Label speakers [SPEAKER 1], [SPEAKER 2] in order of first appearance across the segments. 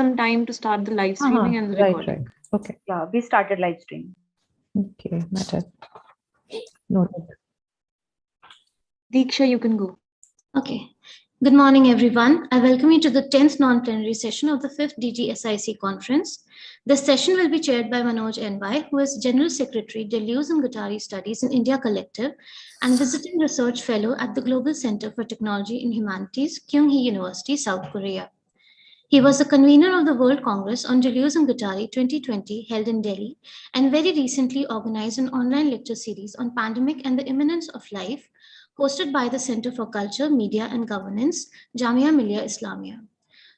[SPEAKER 1] some time to start the live streaming and the recording.
[SPEAKER 2] Right. Okay.
[SPEAKER 3] Yeah, we started live stream.
[SPEAKER 2] Okay, matter. Noted.
[SPEAKER 1] Diksha, you can go.
[SPEAKER 4] Okay. Good morning, everyone. I welcome you to the 10th non-plenary session of the 5th DGSIC conference. This session will be chaired by Manoj NY, who is General Secretary, Deleuze and Guattari Studies in India Collective and Visiting Research Fellow at the Global Center for Technology and Humanities, Kyunghee University, South Korea. He was the convener of the World Congress on Deleuze and Guattari 2020 held in Delhi and very recently organized an online lecture series on pandemic and the imminence of life hosted by the Center for Culture, Media and Governance, Jamia Millia Islamia.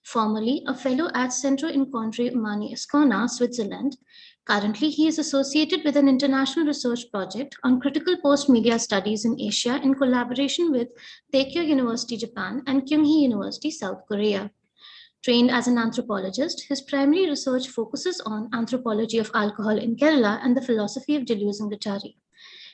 [SPEAKER 4] Formerly a fellow at Centro Incontri Umani Ascona, Switzerland, currently he is associated with an international research project on critical post-media studies in Asia in collaboration with Teikyo University, Japan and Kyunghee University, South Korea. Trained as an anthropologist, his primary research focuses on anthropology of alcohol in Kerala and the philosophy of Deleuze and Guattari.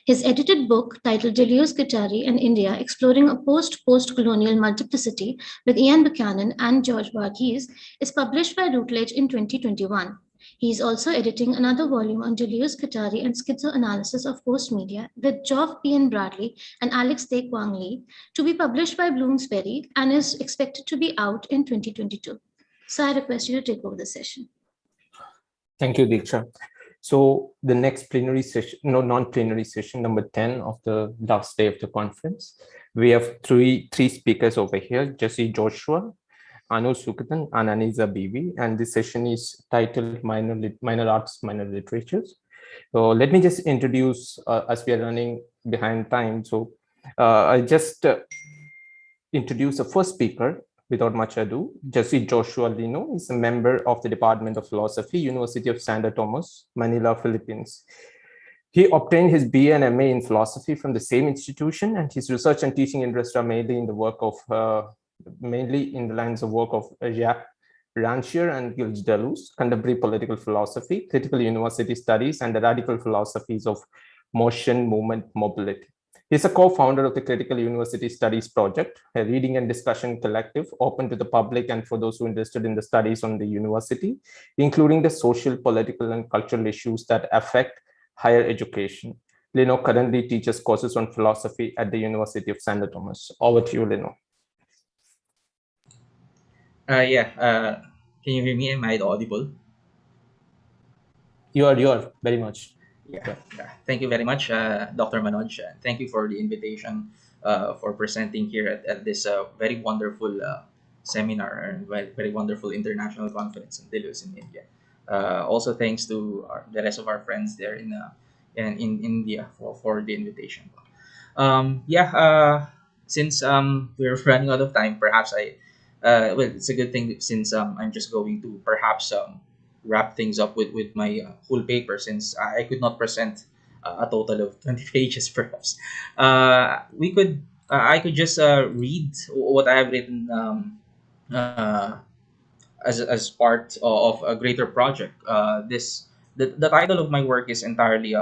[SPEAKER 4] His edited book, titled Deleuze, Guattari and India, Exploring a Post-Colonial Multiplicity with Ian Buchanan and George Varghese, is published by Routledge in 2021. He is also editing another volume on Deleuze, Guattari and Schizoanalysis of Post-Media with Geoff P. N. Bradley and Alex Tae Kwang Lee to be published by Bloomsbury and is expected to be out in 2022. So I request you to take over the session.
[SPEAKER 5] Thank you, Diksha. So the next plenary session, non-plenary session, number 10 of the last day of the conference. We have three speakers over here, Jesse Joshua, Anu Sukatan, and Aniza Bibi. And this session is titled Minor Arts, Minor Literatures. So let me just introduce, as we are running behind time. So I just introduce the first speaker. Without much ado, Jesse Joshua Lino is a member of the Department of Philosophy, University of Santo Tomas, Manila, Philippines. He obtained his BA and MA in philosophy from the same institution, and his research and teaching interests are mainly in the work of, mainly in the lines of work of Jacques Rancière and Gilles Deleuze, contemporary political philosophy, critical university studies, and the radical philosophies of motion, movement, mobility. He's a co-founder of the Critical University Studies Project, a reading and discussion collective open to the public and for those who are interested in the studies on the university, including the social, political, and cultural issues that affect higher education. Lino currently teaches courses on philosophy at the University of Santo Tomas. Over to you, Lino.
[SPEAKER 6] Can you hear me? Am I audible?
[SPEAKER 5] You are very much.
[SPEAKER 6] Yeah. Thank you very much, Dr. Manoj. Thank you for the invitation for presenting here at this very wonderful seminar and very wonderful international conference in Deleuze in India. Also, thanks to the rest of our friends there in India for the invitation. Since we're running out of time, perhaps well, it's a good thing since I'm just going to perhaps wrap things up with my whole paper, since I could not present a total of 20 pages perhaps. I could just read what I have written as part of a greater project. The title of my work is entirely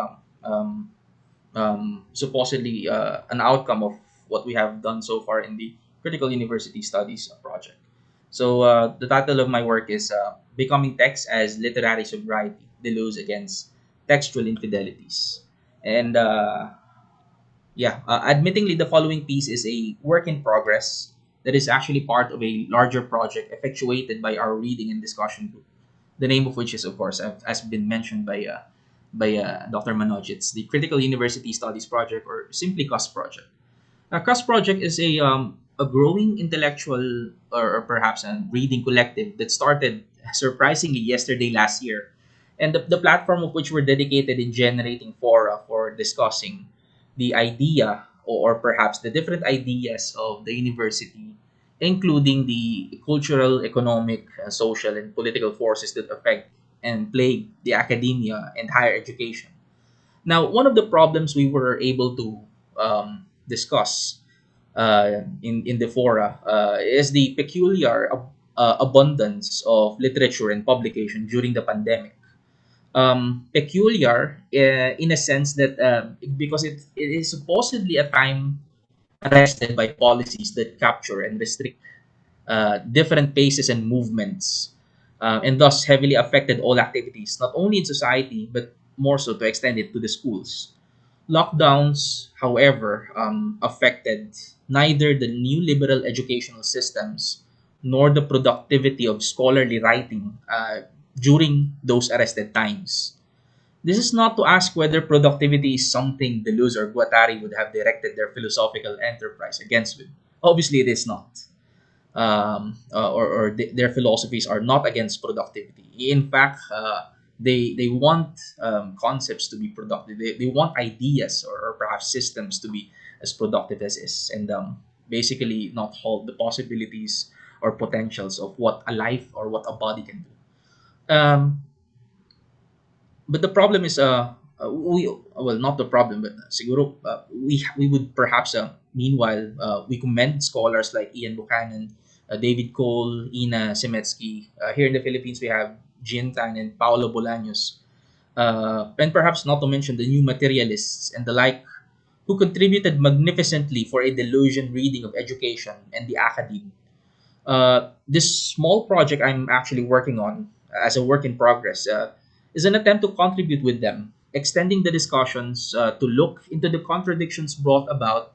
[SPEAKER 6] supposedly an outcome of what we have done so far in the Critical University Studies project. So the title of my work is Becoming Text as Literary Sobriety, Deleuze Against Textual Infidelities. And admittingly, the following piece is a work in progress that is actually part of a larger project effectuated by our reading and discussion group, the name of which is, of course, has been mentioned by Dr. Manoj. It's the Critical University Studies Project, or simply CUS Project. CUS Project is a growing intellectual or perhaps a reading collective that started surprisingly last year, and the platform of which we're dedicated in generating fora for discussing the idea or perhaps the different ideas of the university, including the cultural, economic, social, and political forces that affect and plague the academia and higher education. Now, one of the problems we were able to discuss in the fora is the peculiar abundance of literature and publication during the pandemic. Peculiar in a sense that because it is supposedly a time arrested by policies that capture and restrict different paces and movements and thus heavily affected all activities, not only in society, but more so to extend it to the schools. Lockdowns, however, affected neither the new liberal educational systems nor the productivity of scholarly writing during those arrested times. This is not to ask whether productivity is something Deleuze or Guattari would have directed their philosophical enterprise against with. Obviously, it is not. Their philosophies are not against productivity. In fact, they want concepts to be productive. They want ideas or perhaps systems to be as productive as is, and basically not halt the possibilities or potentials of what a life or what a body can do. But the problem is we well, not the problem, but siguro we would perhaps meanwhile we commend scholars like Ian Buchanan, David Cole, Ina Semetsky. Here in the Philippines we have Jean Tan and Paolo Bolaños, and perhaps not to mention the new materialists and the like, who contributed magnificently for a delusion reading of education and the academe. This small project I'm actually working on as a work in progress is an attempt to contribute with them, extending the discussions to look into the contradictions brought about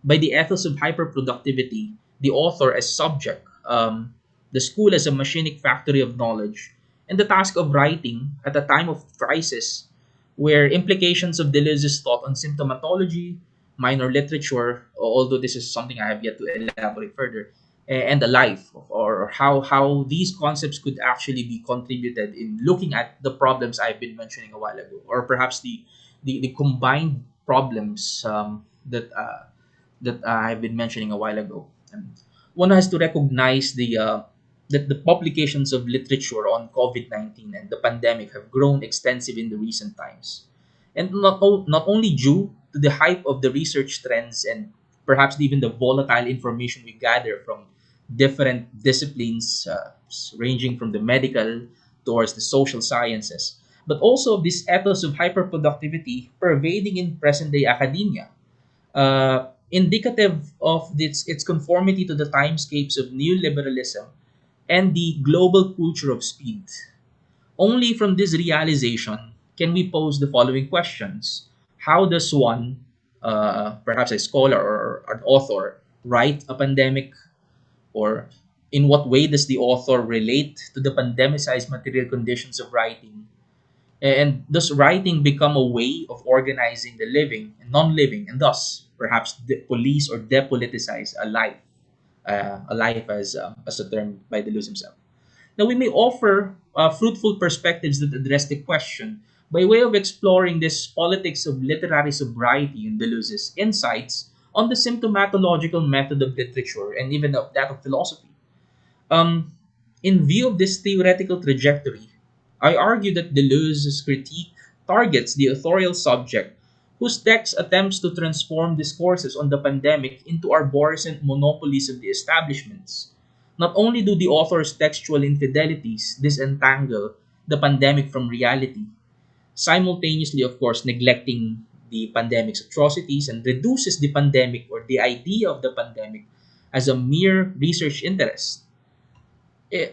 [SPEAKER 6] by the ethos of hyperproductivity, the author as subject, the school as a machinic factory of knowledge, and the task of writing at a time of crisis where implications of Deleuze's thought on symptomatology, minor literature, although this is something I have yet to elaborate further, and the life or how these concepts could actually be contributed in looking at the problems I've been mentioning a while ago, or perhaps the combined problems that I've been mentioning a while ago. And one has to recognize that the publications of literature on COVID-19 and the pandemic have grown extensive in the recent times, and not only due to the hype of the research trends and perhaps even the volatile information we gather from different disciplines, ranging from the medical towards the social sciences, but also this ethos of hyperproductivity pervading in present day academia, indicative of its conformity to the timescapes of neoliberalism and the global culture of speed. Only from this realization can we pose the following questions. How does one, perhaps a scholar or an author, write a pandemic? Or in what way does the author relate to the pandemicized material conditions of writing? And does writing become a way of organizing the living and non-living, and thus perhaps police or depoliticize a life as a term by Deleuze himself? Now, we may offer fruitful perspectives that address the question by way of exploring this politics of literary sobriety in Deleuze's insights on the symptomatological method of literature and even of that of philosophy. Um, in view of this theoretical trajectory, I argue that Deleuze's critique targets the authorial subject whose text attempts to transform discourses on the pandemic into arborescent monopolies of the establishments. Not only do the author's textual infidelities disentangle the pandemic from reality, simultaneously, of course, neglecting the pandemic's atrocities and reduces the pandemic or the idea of the pandemic as a mere research interest.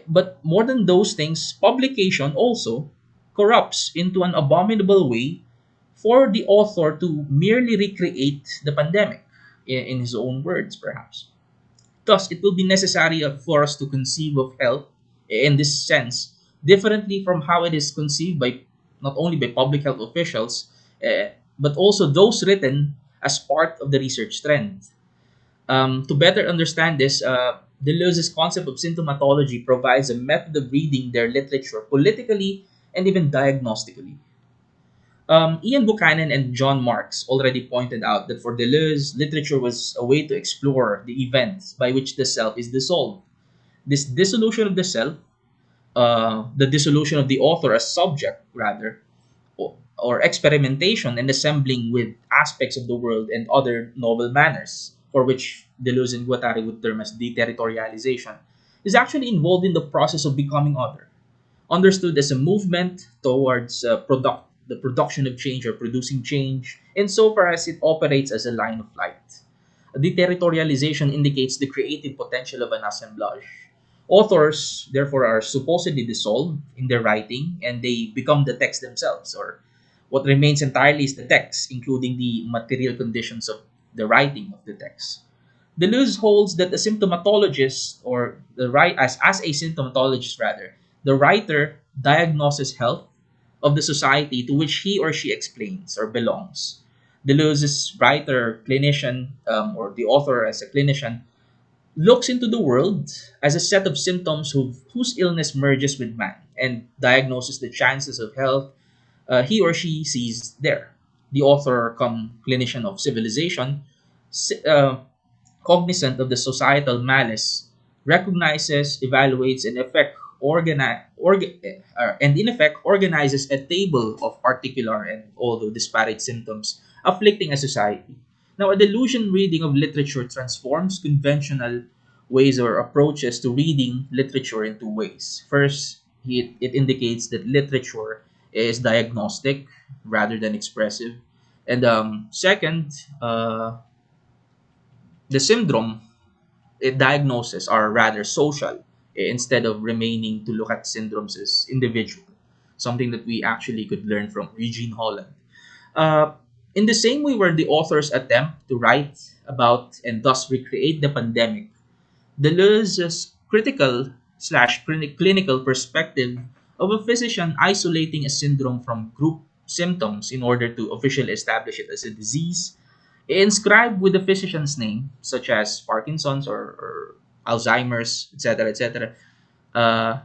[SPEAKER 6] But more than those things, publication also corrupts into an abominable way for the author to merely recreate the pandemic, in his own words, perhaps. Thus, it will be necessary for us to conceive of health in this sense differently from how it is conceived by not only by public health officials, but also those written as part of the research trend. To better understand this, Deleuze's concept of symptomatology provides a method of reading their literature politically and even diagnostically. Ian Buchanan and John Marks already pointed out that for Deleuze, literature was a way to explore the events by which the self is dissolved. This dissolution of the self, the dissolution of the author as subject, rather, or experimentation and assembling with aspects of the world and other novel manners, for which Deleuze and Guattari would term as deterritorialization, is actually involved in the process of becoming other, understood as a movement towards the production of change or producing change, insofar as it operates as a line of light. Deterritorialization indicates the creative potential of an assemblage, Authors, therefore, are supposedly dissolved in their writing and they become the text themselves, or what remains entirely is the text, including the material conditions of the writing of the text. Deleuze holds that the symptomatologist, or the right as a symptomatologist rather, the writer diagnoses health of the society to which he or she explains or belongs. Deleuze's writer, clinician, or the author as a clinician, looks into the world as a set of symptoms whose illness merges with man and diagnoses the chances of health he or she sees there. The author, come clinician of civilization, si- uh, cognizant of the societal malice, recognizes, evaluates, and in effect organizes a table of particular and although disparate symptoms afflicting a society. Now, a delusion reading of literature transforms conventional ways or approaches to reading literature in two ways. First, it indicates that literature is diagnostic rather than expressive. And second, the syndrome diagnoses are rather social instead of remaining to look at syndromes as individual, something that we actually could learn from Eugene Holland. Uh, in the same way where the authors attempt to write about and thus recreate the pandemic, Deleuze's critical slash clinical perspective of a physician isolating a syndrome from group symptoms in order to officially establish it as a disease inscribed with the physician's name, such as Parkinson's or Alzheimer's, etc., etc. Uh,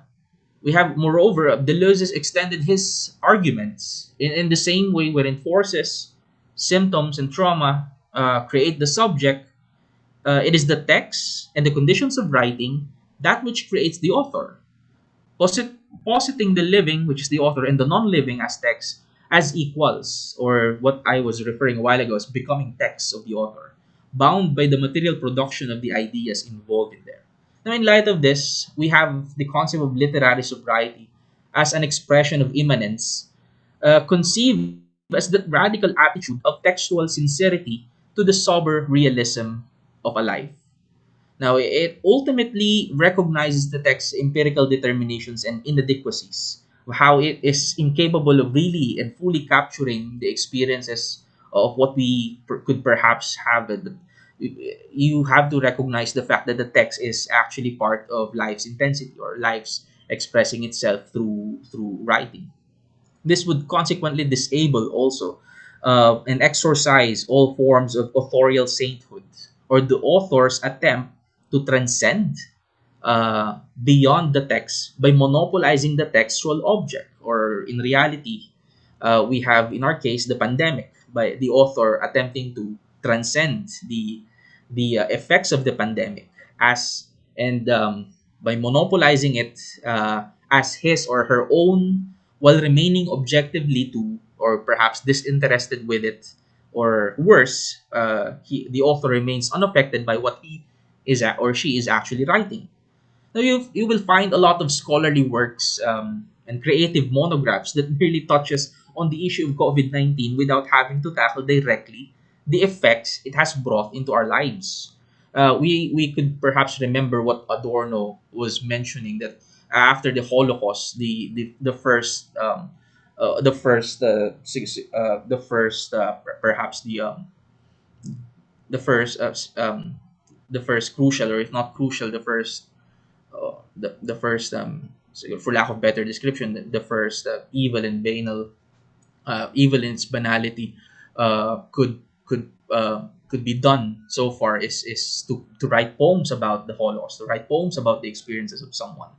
[SPEAKER 6] we have, moreover, Deleuze has extended his arguments in the same way wherein forces, symptoms, and trauma create the subject. It is the text and the conditions of writing that which creates the author. Positing the living, which is the author, and the non-living as text as equals, or what I was referring a while ago as becoming text of the author, bound by the material production of the ideas involved in there. Now, in light of this, we have the concept of literary sobriety as an expression of immanence, conceived as the radical attitude of textual sincerity to the sober realism of a life. Now, it ultimately recognizes the text's empirical determinations and inadequacies, how it is incapable of really and fully capturing the experiences of what we could perhaps have. You have to recognize the fact that the text is actually part of life's intensity or life's expressing itself through writing. This would consequently disable also and exorcise all forms of authorial sainthood or the author's attempt to transcend beyond the text by monopolizing the textual object. Or in reality, we have in our case the pandemic by the author attempting to transcend the effects of the pandemic as and by monopolizing it as his or her own while remaining objectively to or perhaps disinterested with it, or worse, the author remains unaffected by what he is or she is actually writing. Now, you will find a lot of scholarly works and creative monographs that merely touches on the issue of COVID-19 without having to tackle directly the effects it has brought into our lives. We could perhaps remember what Adorno was mentioning, that after the Holocaust, the first perhaps the first the first crucial, or if not crucial, the first so for lack of better description, the first evil in its banality could be done so far is to write poems about the Holocaust, to write poems about the experiences of someone.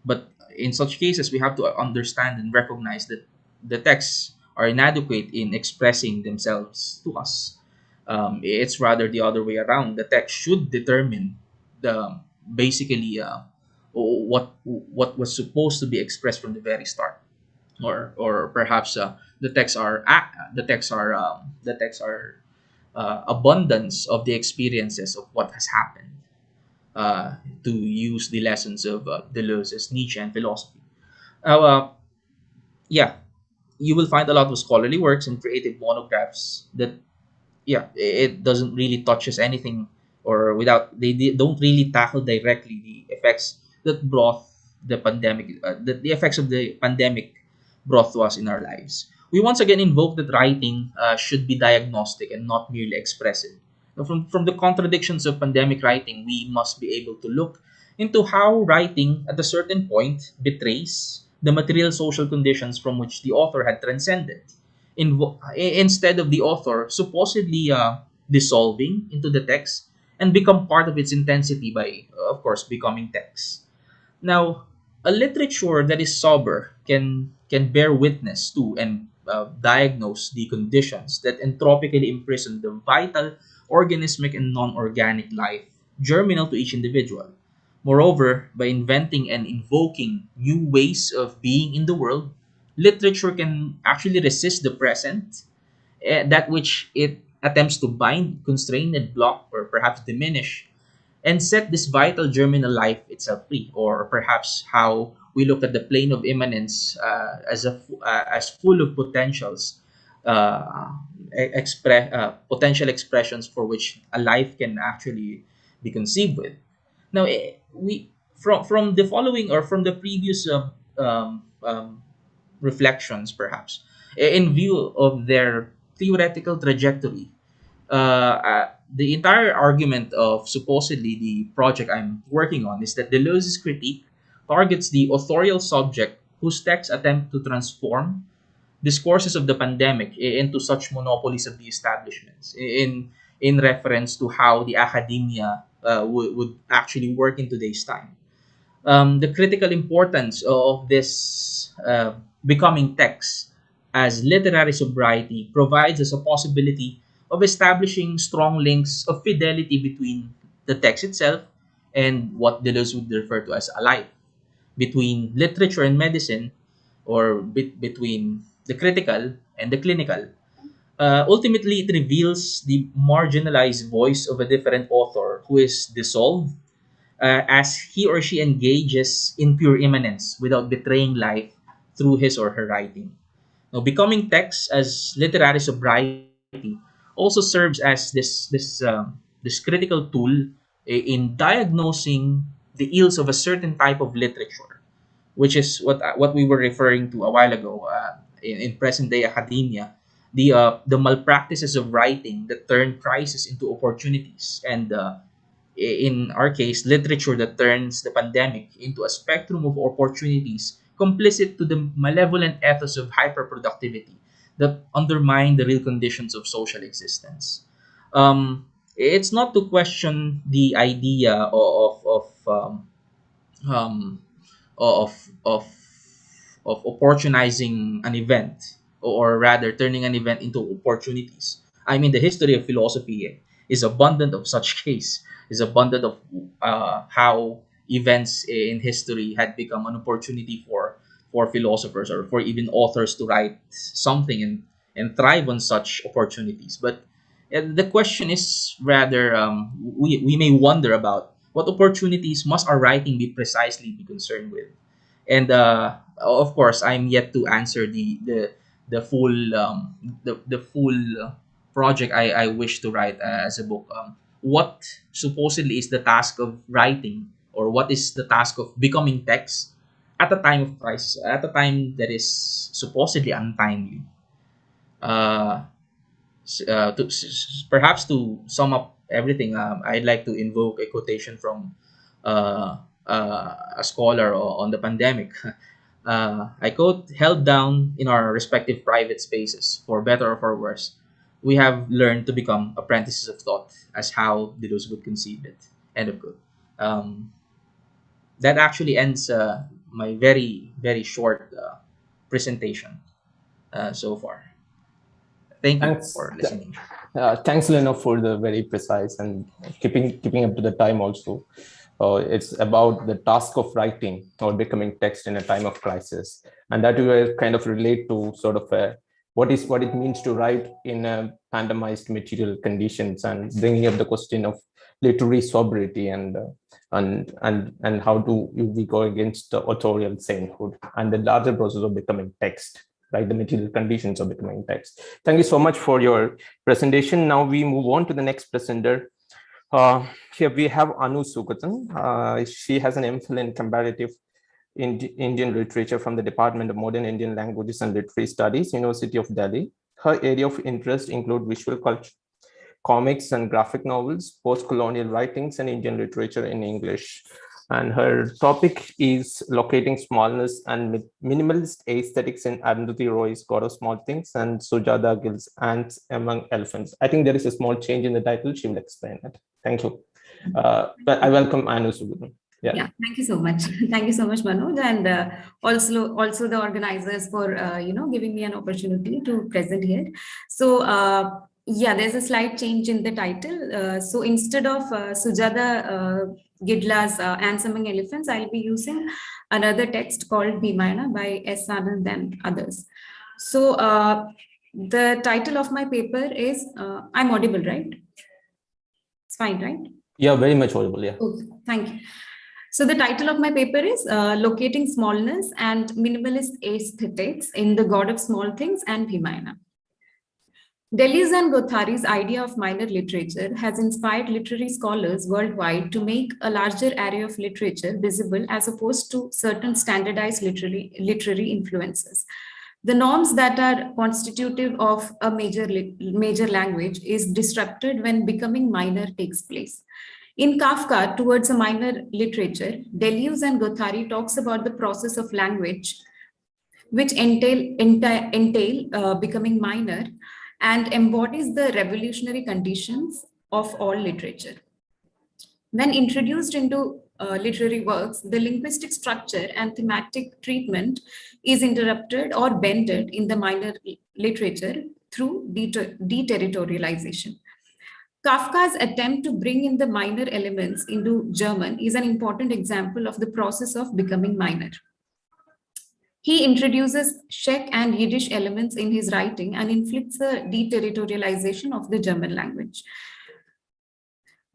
[SPEAKER 6] But in such cases, we have to understand and recognize that the texts are inadequate in expressing themselves to us. It's rather the other way around. The text should determine the basically what was supposed to be expressed from the very start, or perhaps the texts are abundance of the experiences of what has happened. To use the lessons of Deleuze's Nietzsche and philosophy. Yeah, you will find a lot of scholarly works and creative monographs that, yeah, it doesn't really touches anything, or without don't really tackle directly the effects that brought the pandemic, the effects of the pandemic brought to us in our lives. We once again invoke that writing should be diagnostic and not merely expressive. Now, from the contradictions of pandemic writing, we must be able to look into how writing at a certain point betrays the material social conditions from which the author had transcended. Instead of the author supposedly dissolving into the text and become part of its intensity by, of course, becoming text. Now, a literature that is sober can bear witness to and diagnose the conditions that entropically imprison the vital organismic and non-organic life germinal to each individual. Moreover, by inventing and invoking new ways of being in the world, literature can actually resist the present, that which it attempts to bind, constrain, and block, or perhaps diminish, and set this vital germinal life itself free, or perhaps how we look at the plane of immanence as full of potentials, potential expressions for which a life can actually be conceived with. Now, we from the following or from the previous reflections, perhaps in view of their theoretical trajectory, the entire argument of supposedly the project I'm working on is that Deleuze's critique targets the authorial subject whose texts attempt to transform discourses of the pandemic into such monopolies of the establishments in reference to how the academia would actually work in today's time. The critical importance of this becoming text as literary sobriety provides us a possibility of establishing strong links of fidelity between the text itself and what Deleuze would refer to as a life, between literature and medicine, or between the critical and the clinical. Ultimately, it reveals the marginalized voice of a different author who is dissolved as he or she engages in pure immanence without betraying life through his or her writing. Now, becoming text as literary sobriety also serves as this critical tool in diagnosing the ills of a certain type of literature, which is what we were referring to a while ago in present day academia, the malpractices of writing that turn crisis into opportunities, and in our case, literature that turns the pandemic into a spectrum of opportunities complicit to the malevolent ethos of hyperproductivity that undermine the real conditions of social existence. It's not to question the idea um, of of of opportunizing an event, or rather turning an event into opportunities. I mean, the history of philosophy is abundant of such case, is abundant of how events in history had become an opportunity for philosophers or for even authors to write something and thrive on such opportunities. But the question is rather, we may wonder about what opportunities must our writing be concerned with. And of course, I'm yet to answer the full the full project I wish to write as a book. What supposedly is the task of writing, or what is the task of becoming text at a time of crisis, at a time that is supposedly untimely? Uh, Perhaps to sum up everything, I'd like to invoke a quotation from a scholar on the pandemic. I quote, "Held down in our respective private spaces, for better or for worse, we have learned to become apprentices of thought, as how Deleuze would conceive it." End of quote. That actually ends my very, very short presentation so far. Thank you
[SPEAKER 5] Thanks.
[SPEAKER 6] for listening.
[SPEAKER 5] Thanks, Leno, for the very precise and keeping up to the time also. It's about the task of writing or becoming text in a time of crisis, and that we kind of relate to sort of what it means to write in pandemized material conditions, and bringing up the question of literary sobriety and how do we go against the authorial sainthood and the larger process of becoming text, right? The material conditions of becoming text. Thank you so much for your presentation. Now we move on to the next presenter. Here we have Anu Sugatan. She has an MPhil in comparative Indian literature from the Department of Modern Indian Languages and Literary Studies, University of Delhi. Her area of interest include visual culture, comics and graphic novels, post-colonial writings, and Indian literature in English. And her topic is locating smallness and minimalist aesthetics in Arundhati Roy's God of Small Things and Sujata Gill's Ants Among Elephants. I think there is a small change in the title. She will explain it. Thank you. But I welcome Anu Sugatan.
[SPEAKER 3] Yeah, thank you so much. Thank you so much, Manoj, and also the organizers for giving me an opportunity to present here. So yeah, there's a slight change in the title. So instead of Sujata Gidla's Ants Among Elephants, I'll be using another text called Bhimayana by S. Anand and others. So the title of my paper is I'm audible, right? It's fine, right?
[SPEAKER 5] Yeah, very much audible. Yeah.
[SPEAKER 3] Okay, thank you. So the title of my paper is Locating Smallness and Minimalist Aesthetics in the God of Small Things and Bhimayana. Deleuze and Guattari's idea of minor literature has inspired literary scholars worldwide to make a larger array of literature visible as opposed to certain standardized literary influences. The norms that are constitutive of a major language is disrupted when becoming minor takes place. In Kafka, Towards a Minor Literature, Deleuze and Guattari talks about the process of language, which entail becoming minor, and embodies the revolutionary conditions of all literature. When introduced into literary works, the linguistic structure and thematic treatment is interrupted or bended in the minor literature through deterritorialization. Kafka's attempt to bring in the minor elements into German is an important example of the process of becoming minor. He introduces Czech and Yiddish elements in his writing and inflicts a deterritorialization of the German language.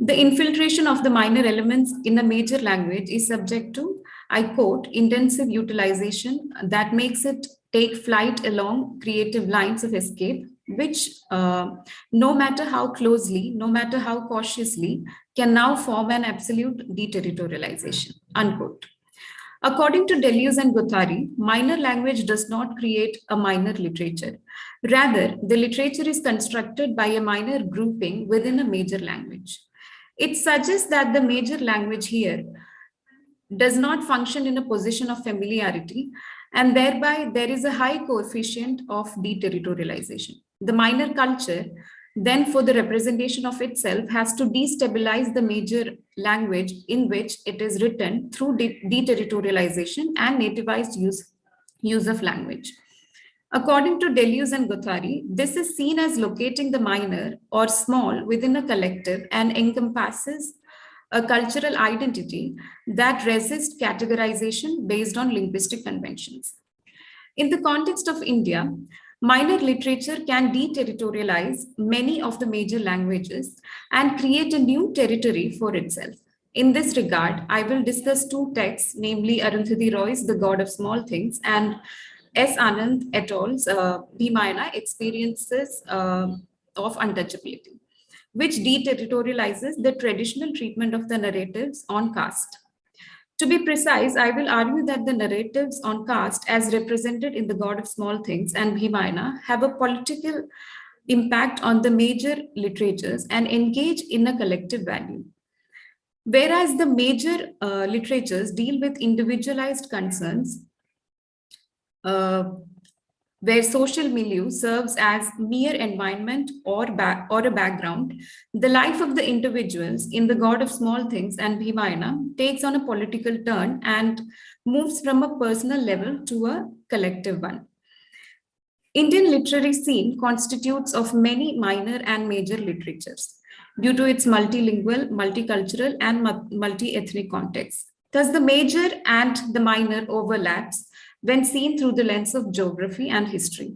[SPEAKER 3] The infiltration of the minor elements in a major language is subject to, I quote, intensive utilization that makes it take flight along creative lines of escape, which no matter how closely, no matter how cautiously, can now form an absolute deterritorialization, unquote. According to Deleuze and Guattari, minor language does not create a minor literature. Rather, the literature is constructed by a minor grouping within a major language. It suggests that the major language here does not function in a position of familiarity, and thereby there is a high coefficient of deterritorialization. The minor culture, then, for the representation of itself, has to destabilize the major language in which it is written through deterritorialization and nativized use of language. According to Deleuze and Guattari, this is seen as locating the minor or small within a collective and encompasses a cultural identity that resists categorization based on linguistic conventions. In the context of India, minor literature can deterritorialize many of the major languages and create a new territory for itself. In this regard, I will discuss two texts, namely Arundhati Roy's The God of Small Things and S. Anand et al.'s Bhimayana, Experiences of Untouchability, which deterritorializes the traditional treatment of the narratives on caste. To be precise, I will argue that the narratives on caste, as represented in The God of Small Things and Bhimayana, have a political impact on the major literatures and engage in a collective value. Whereas the major literatures deal with individualized concerns, where social milieu serves as mere environment or a background, the life of the individuals in The God of Small Things and Bhimayana takes on a political turn and moves from a personal level to a collective one. Indian literary scene constitutes of many minor and major literatures due to its multilingual, multicultural, and multi-ethnic context. Thus, the major and the minor overlaps when seen through the lens of geography and history.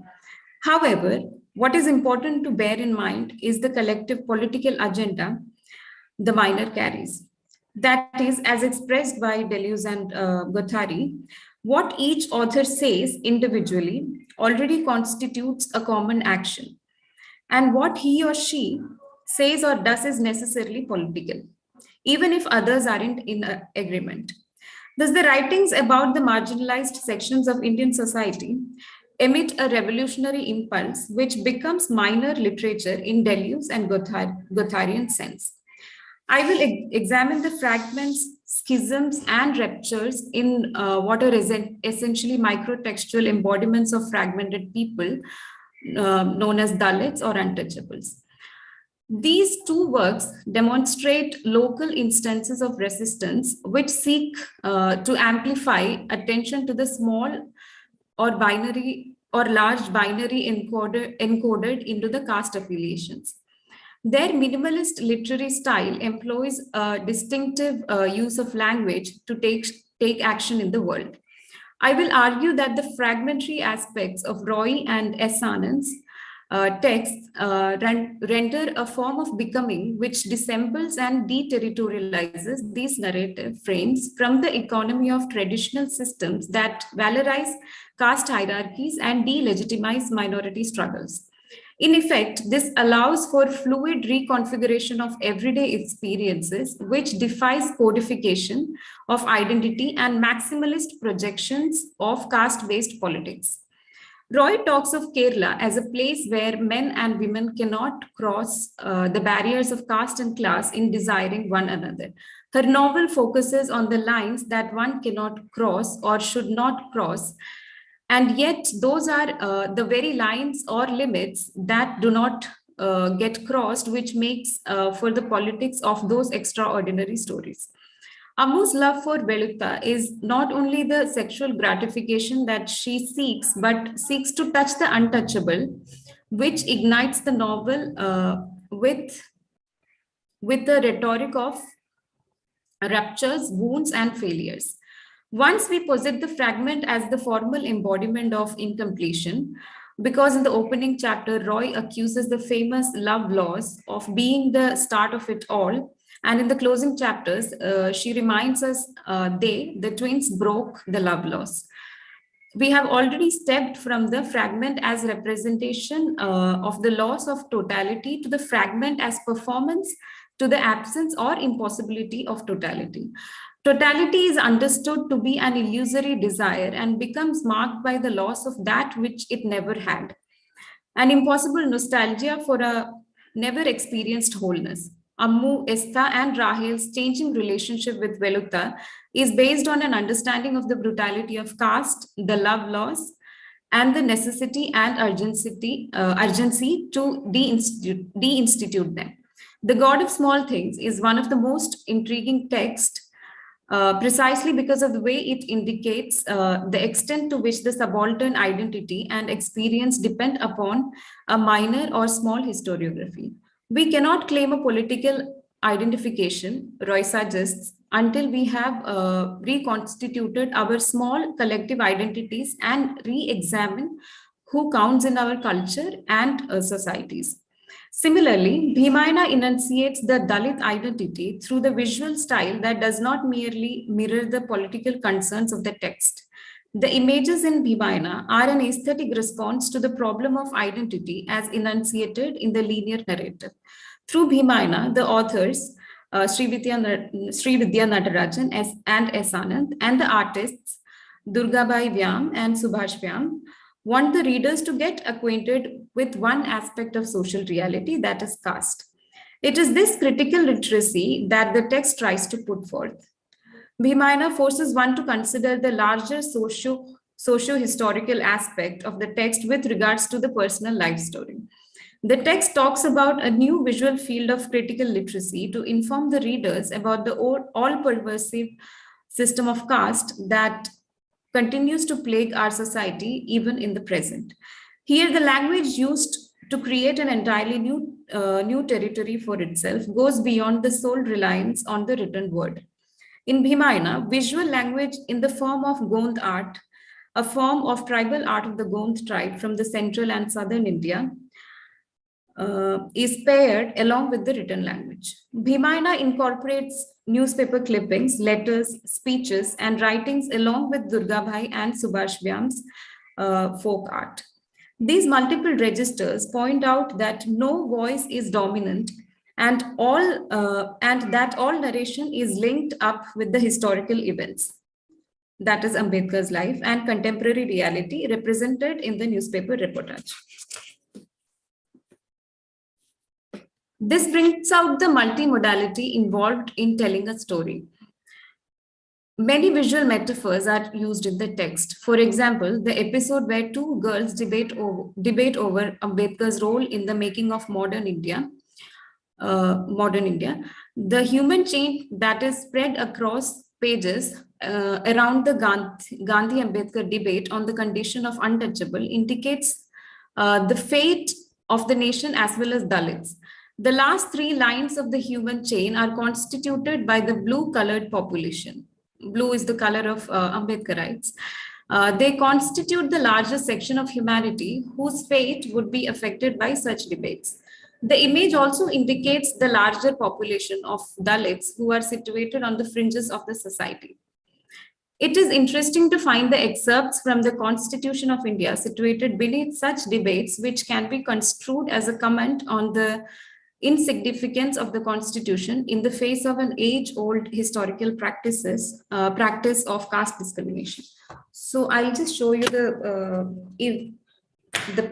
[SPEAKER 3] However, what is important to bear in mind is the collective political agenda the minor carries. That is, as expressed by Deleuze and Guattari, what each author says individually already constitutes a common action, and what he or she says or does is necessarily political, even if others aren't in agreement. Thus, the writings about the marginalized sections of Indian society emit a revolutionary impulse which becomes minor literature in Deleuze and Gotharian sense. I will examine the fragments, schisms, and ruptures in what are essentially microtextual embodiments of fragmented people known as Dalits or untouchables. These two works demonstrate local instances of resistance which seek to amplify attention to the small or binary or large binary encoded into the caste affiliations. Their minimalist literary style employs a distinctive use of language to take action in the world. I will argue that the fragmentary aspects of Roy and S. Anand's texts render a form of becoming which dissembles and deterritorializes these narrative frames from the economy of traditional systems that valorize caste hierarchies and delegitimize minority struggles. In effect, this allows for fluid reconfiguration of everyday experiences, which defies codification of identity and maximalist projections of caste-based politics. Roy talks of Kerala as a place where men and women cannot cross the barriers of caste and class in desiring one another. Her novel focuses on the lines that one cannot cross or should not cross, and yet those are the very lines or limits that do not get crossed, which makes for the politics of those extraordinary stories. Ammu's love for Veluta is not only the sexual gratification that she seeks, but seeks to touch the untouchable, which ignites the novel with the rhetoric of ruptures, wounds, and failures. Once we posit the fragment as the formal embodiment of incompletion, because in the opening chapter, Roy accuses the famous love laws of being the start of it all. And in the closing chapters, she reminds us the twins broke the love laws. We have already stepped from the fragment as representation of the loss of totality to the fragment as performance to the absence or impossibility of totality. Totality is understood to be an illusory desire and becomes marked by the loss of that which it never had. An impossible nostalgia for a never experienced wholeness. Ammu, Estha, and Rahel's changing relationship with Veluta is based on an understanding of the brutality of caste, the love loss, and the necessity and urgency to deinstitute them. The God of Small Things is one of the most intriguing texts precisely because of the way it indicates the extent to which the subaltern identity and experience depend upon a minor or small historiography. We cannot claim a political identification, Roy suggests, until we have reconstituted our small collective identities and re-examine who counts in our culture and societies. Similarly, Bhimayana enunciates the Dalit identity through the visual style that does not merely mirror the political concerns of the text. The images in Bhimayana are an aesthetic response to the problem of identity as enunciated in the linear narrative. Through Bhimayana, the authors, Sri Vidya Natarajan and S. Anand, and the artists, Durgabai Vyam and Subhash Vyam, want the readers to get acquainted with one aspect of social reality, that is caste. It is this critical literacy that the text tries to put forth. Bhimayana forces one to consider the larger socio-historical aspect of the text with regards to the personal life story. The text talks about a new visual field of critical literacy to inform the readers about the all-pervasive system of caste that continues to plague our society even in the present. Here, the language used to create an entirely new territory for itself goes beyond the sole reliance on the written word. In Bhimayana, visual language in the form of Gond art, a form of tribal art of the Gond tribe from the central and southern India, is paired along with the written language. Bhimayana incorporates newspaper clippings, letters, speeches, and writings along with Durgabhai and Subhash Vyam's folk art. These multiple registers point out that no voice is dominant and that all narration is linked up with the historical events. That is Ambedkar's life and contemporary reality represented in the newspaper reportage. This brings out the multimodality involved in telling a story. Many visual metaphors are used in the text. For example, the episode where two girls debate over Ambedkar's role in the making of modern India. The human chain that is spread across pages around the Gandhi-Ambedkar debate on the condition of untouchable indicates the fate of the nation as well as Dalits. The last three lines of the human chain are constituted by the blue-colored population. Blue is the color of Ambedkarites. They constitute the largest section of humanity whose fate would be affected by such debates. The image also indicates the larger population of Dalits who are situated on the fringes of the society. It is interesting to find the excerpts from the Constitution of India situated beneath such debates, which can be construed as a comment on the insignificance of the Constitution in the face of an age-old historical practice of caste discrimination. So I'll just show you the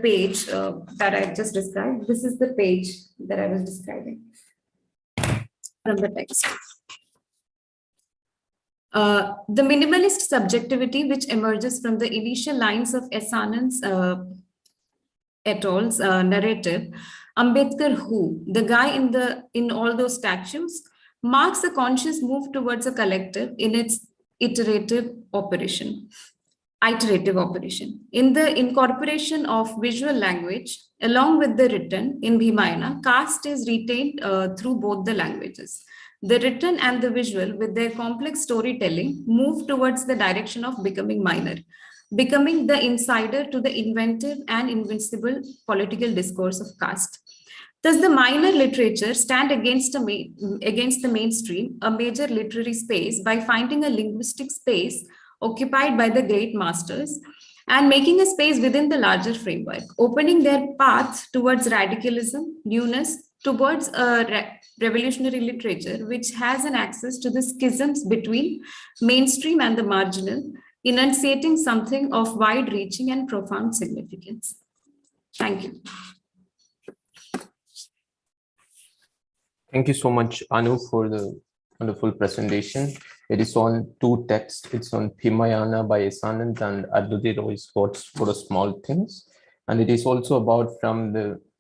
[SPEAKER 3] page that I just described. This is the page that I was describing from the text. The minimalist subjectivity which emerges from the initial lines of S. Anand's et al.'s narrative, Ambedkar who, the guy in all those statues, marks a conscious move towards a collective in its iterative operation. In the incorporation of visual language, along with the written in Bhimayana, caste is retained through both the languages. The written and the visual, with their complex storytelling, move towards the direction of becoming minor, becoming the insider to the inventive and invincible political discourse of caste. Thus, the minor literature stand against the mainstream, a major literary space, by finding a linguistic space occupied by the great masters and making a space within the larger framework, opening their path towards radicalism, newness, towards a revolutionary literature which has an access to the schisms between mainstream and the marginal, enunciating something of wide-reaching and profound significance. Thank you.
[SPEAKER 5] Thank you so much, Anu, for the wonderful presentation. It is on two texts. It's on Bhimayana by S. Anand and Adluti Roy's Thoughts for the Small Things. And it is also about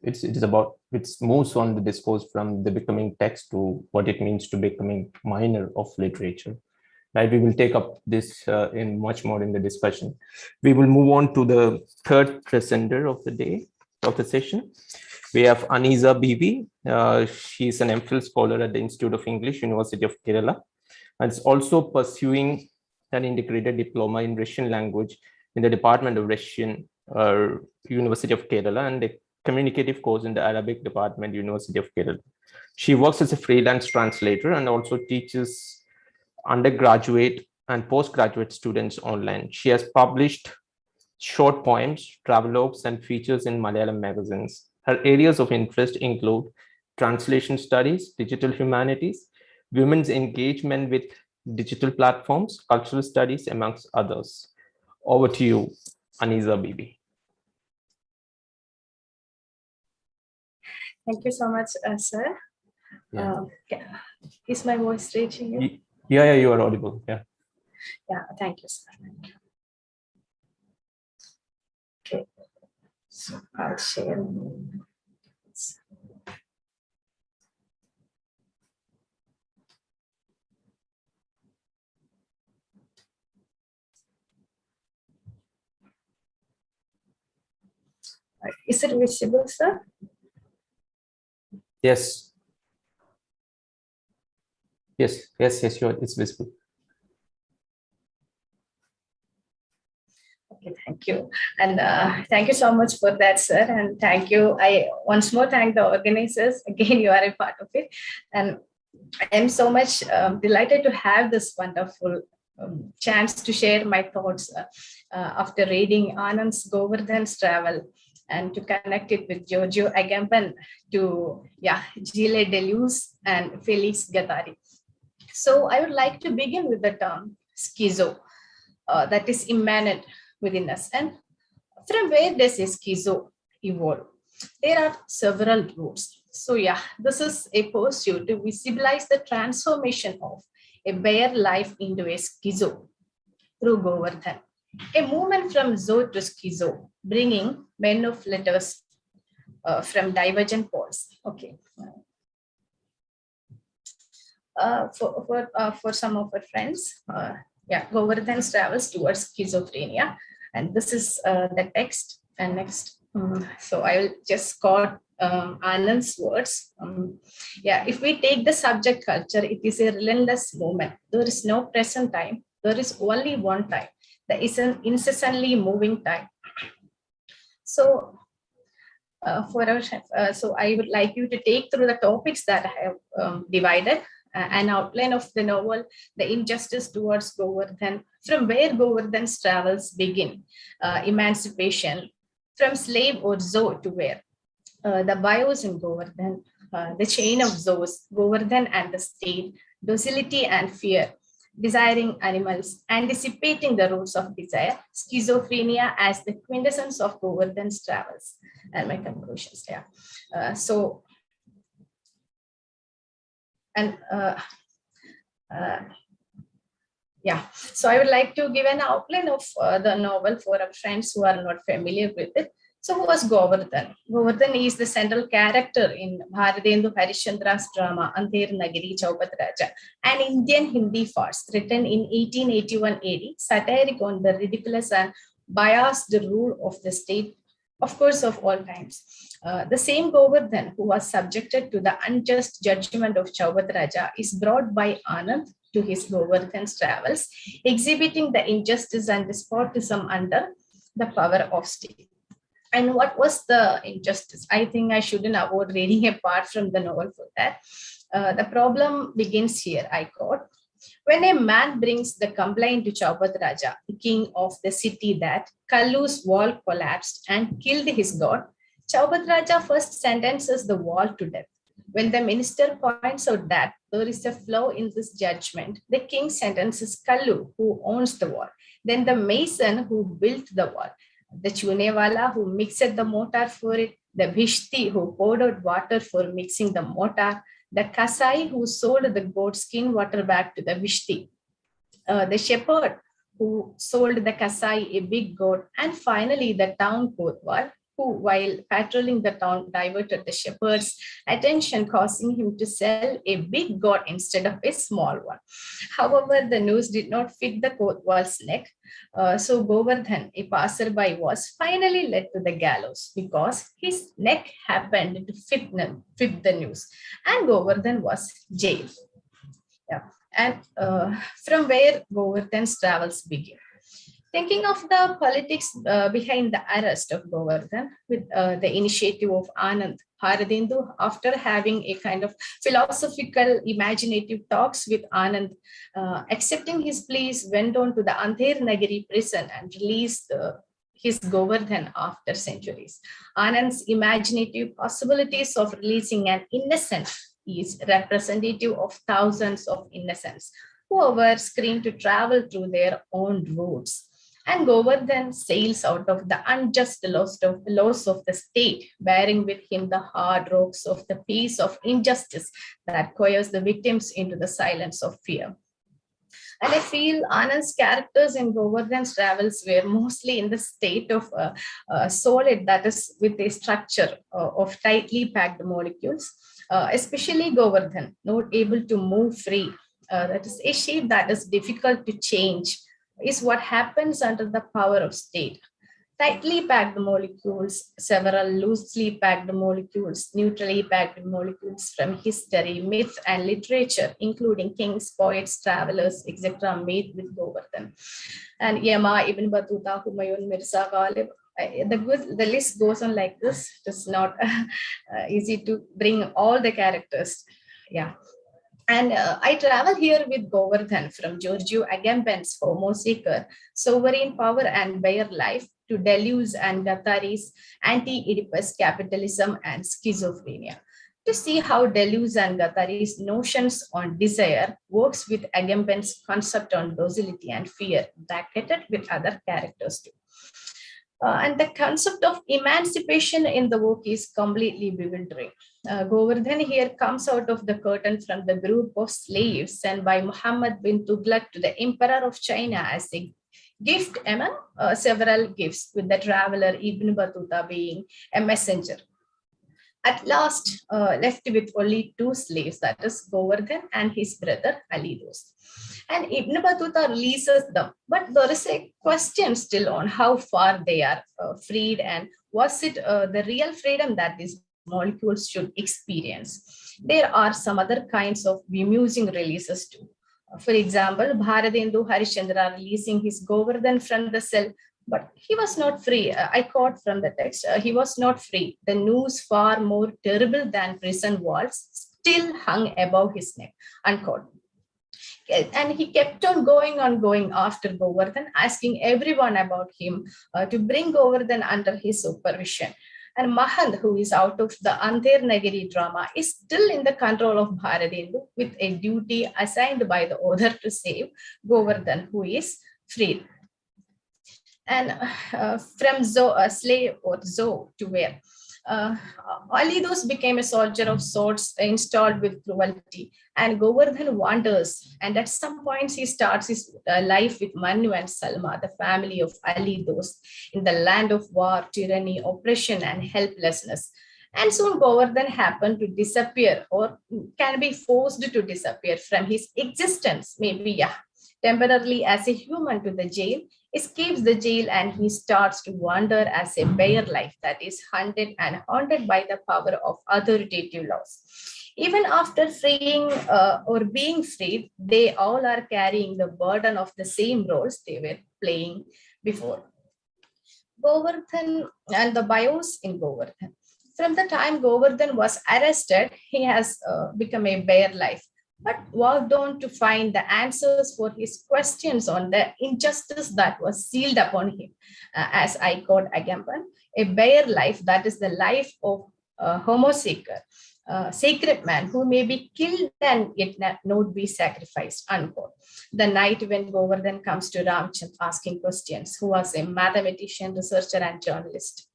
[SPEAKER 5] it moves on the discourse from the becoming text to what it means to becoming minor of literature. Right, we will take up this in much more in the discussion. We will move on to the third presenter of the day, of the session. We have Aniza Bibi. She is an MPhil scholar at the Institute of English, University of Kerala, and is also pursuing an integrated diploma in Russian language in the Department of Russian, University of Kerala, and a communicative course in the Arabic Department, University of Kerala. She works as a freelance translator and also teaches undergraduate and postgraduate students online. She has published short poems, travelogues, and features in Malayalam magazines. Her areas of interest include translation studies, digital humanities, women's engagement with digital platforms, cultural studies, amongst others. Over to you, Aniza Bibi.
[SPEAKER 7] Thank you so much, sir.
[SPEAKER 5] Yeah.
[SPEAKER 7] Is my voice reaching you?
[SPEAKER 5] Yeah, you are audible. Yeah.
[SPEAKER 7] Yeah, thank you, sir. Thank you. Okay, so I'll share. Is it visible, sir?
[SPEAKER 5] Yes. Yes, it's visible.
[SPEAKER 7] Okay, thank you. And thank you so much for that, sir. And thank you. I once more thank the organizers. Again, you are a part of it. And I am so much delighted to have this wonderful chance to share my thoughts after reading Anand's Govardhana's travel and to connect it with Giorgio Agamben to Gilles Deleuze and Felix Guattari. So I would like to begin with the term schizo, that is immanent within us. And from where does a schizo evolve? There are several roots. So this is a pursuit to visibilize the transformation of a bare life into a schizo through Govardhan. A movement from zoo to schizo, bringing men of letters from divergent poles. Okay. For some of our friends, Govardhan's travels towards schizophrenia, and this is the text. And next, so I will just quote Anand's words. If we take the subject culture, it is a relentless movement. There is no present time. There is only one time. There is an incessantly moving time. So, so I would like you to take through the topics that I have divided. An outline of the novel, The Injustice Towards Govardhan, from where Govardhan's travels begin, emancipation, from slave or zoo to where, the bios in Govardhan, the chain of zoos, Govardhan and the state, docility and fear, desiring animals, anticipating the roots of desire, schizophrenia as the quintessence of Govardhan's travels, and my conclusions. So I would like to give an outline of the novel for our friends who are not familiar with it. So who was Govardhan? Govardhan is the central character in Bharatendu Harishandra's drama Anther Nagari Chaupat Raja, an Indian Hindi farce written in 1881 AD, satiric on the ridiculous and biased rule of the state, of course, of all times. The same Govardhan who was subjected to the unjust judgment of Chaupat Raja is brought by Anand to his Govardhan's travels, exhibiting the injustice and despotism under the power of state. And what was the injustice? I think I shouldn't avoid reading a part from the novel for that. The problem begins here, I quote. When a man brings the complaint to Chaupat Raja, the king of the city, that Kallu's wall collapsed and killed his god, Chaupat Raja first sentences the wall to death. When the minister points out that there is a flaw in this judgment, the king sentences Kallu, who owns the wall, then the mason who built the wall, the chunewala who mixed the mortar for it, the bhishti who poured out water for mixing the mortar, the kasai who sold the goat skin water back to the bhishti, the shepherd who sold the kasai a big goat, and finally the town kotwal who, while patrolling the town, diverted the shepherd's attention, causing him to sell a big goat instead of a small one. However, the news did not fit the kotwal's neck. So Govardhan, a passerby, was finally led to the gallows because his neck happened to fit the news, and Govardhan was jailed. And from where Govardhan's travels begin. Thinking of the politics behind the arrest of Govardhan with the initiative of Anand, Bharatendu, after having a kind of philosophical, imaginative talks with Anand, accepting his pleas, went on to the Anther Nagari prison and released his Govardhan after centuries. Anand's imaginative possibilities of releasing an innocent is representative of thousands of innocents who were screened to travel through their own routes. And Govardhan sails out of the unjust laws of the state, bearing with him the hard rocks of the peace of injustice that coerce the victims into the silence of fear. And I feel Anand's characters in Govardhan's travels were mostly in the state of solid, that is, with a structure of tightly packed molecules, especially Govardhan, not able to move free. That is a shape that is difficult to change, is what happens under the power of state. Tightly packed molecules, several loosely packed molecules, neutrally packed molecules from history, myth, and literature, including kings, poets, travelers, etc., made with Govardhan. And Yama, Ibn Battuta, Humayun, Mirza Ghalib. The list goes on like this. It's not easy to bring all the characters. And I travel here with Govardhan from Giorgio Agamben's Homo Seeker, Sovereign Power and Bare Life, to Deleuze and Guattari's anti-Oedipus capitalism and schizophrenia, to see how Deleuze and Guattari's notions on desire works with Agamben's concept on docility and fear, bracketed with other characters too. And the concept of emancipation in the work is completely bewildering. Govardhan here comes out of the curtain from the group of slaves sent by Muhammad bin Tughlaq to the emperor of China as a gift among several gifts, with the traveler Ibn Battuta being a messenger. At last, left with only 2 slaves, that is Govardhan and his brother Ali Dost. And Ibn Battuta releases them, but there is a question still on how far they are freed, and was it the real freedom that these molecules should experience? There are some other kinds of bemusing releases too. For example, Bharadendu Harishchandra releasing his Govardhan from the cell, but he was not free. I quote from the text, he was not free. The noose far more terrible than prison walls still hung above his neck, unquote. And he kept on going after Govardhan, asking everyone about him to bring Govardhan under his supervision. And Mahant, who is out of the Anther Nagari drama, is still in the control of Bharadendu, with a duty assigned by the author to save Govardhan, who is freed. And from slave or Zo to where? Ali Dost became a soldier of sorts, installed with cruelty, and Govardhan wanders. And at some points, he starts his life with Manu and Salma, the family of Ali Dost, in the land of war, tyranny, oppression, and helplessness. And soon Govardhan happened to disappear, or can be forced to disappear from his existence, maybe, temporarily as a human to the jail, escapes the jail, and he starts to wander as a bare life that is hunted and haunted by the power of authoritative laws. Even after freeing or being freed, they all are carrying the burden of the same roles they were playing before. Govardhan and the bios in Govardhan. From the time Govardhan was arrested, he has become a bare life, but walked on to find the answers for his questions on the injustice that was sealed upon him. As I quote Agamben, a bare life, that is the life of a homoseeker, sacred man who may be killed and yet not be sacrificed, unquote. The night when Govardhan comes to Ramchand asking questions, who was a mathematician, researcher, and journalist.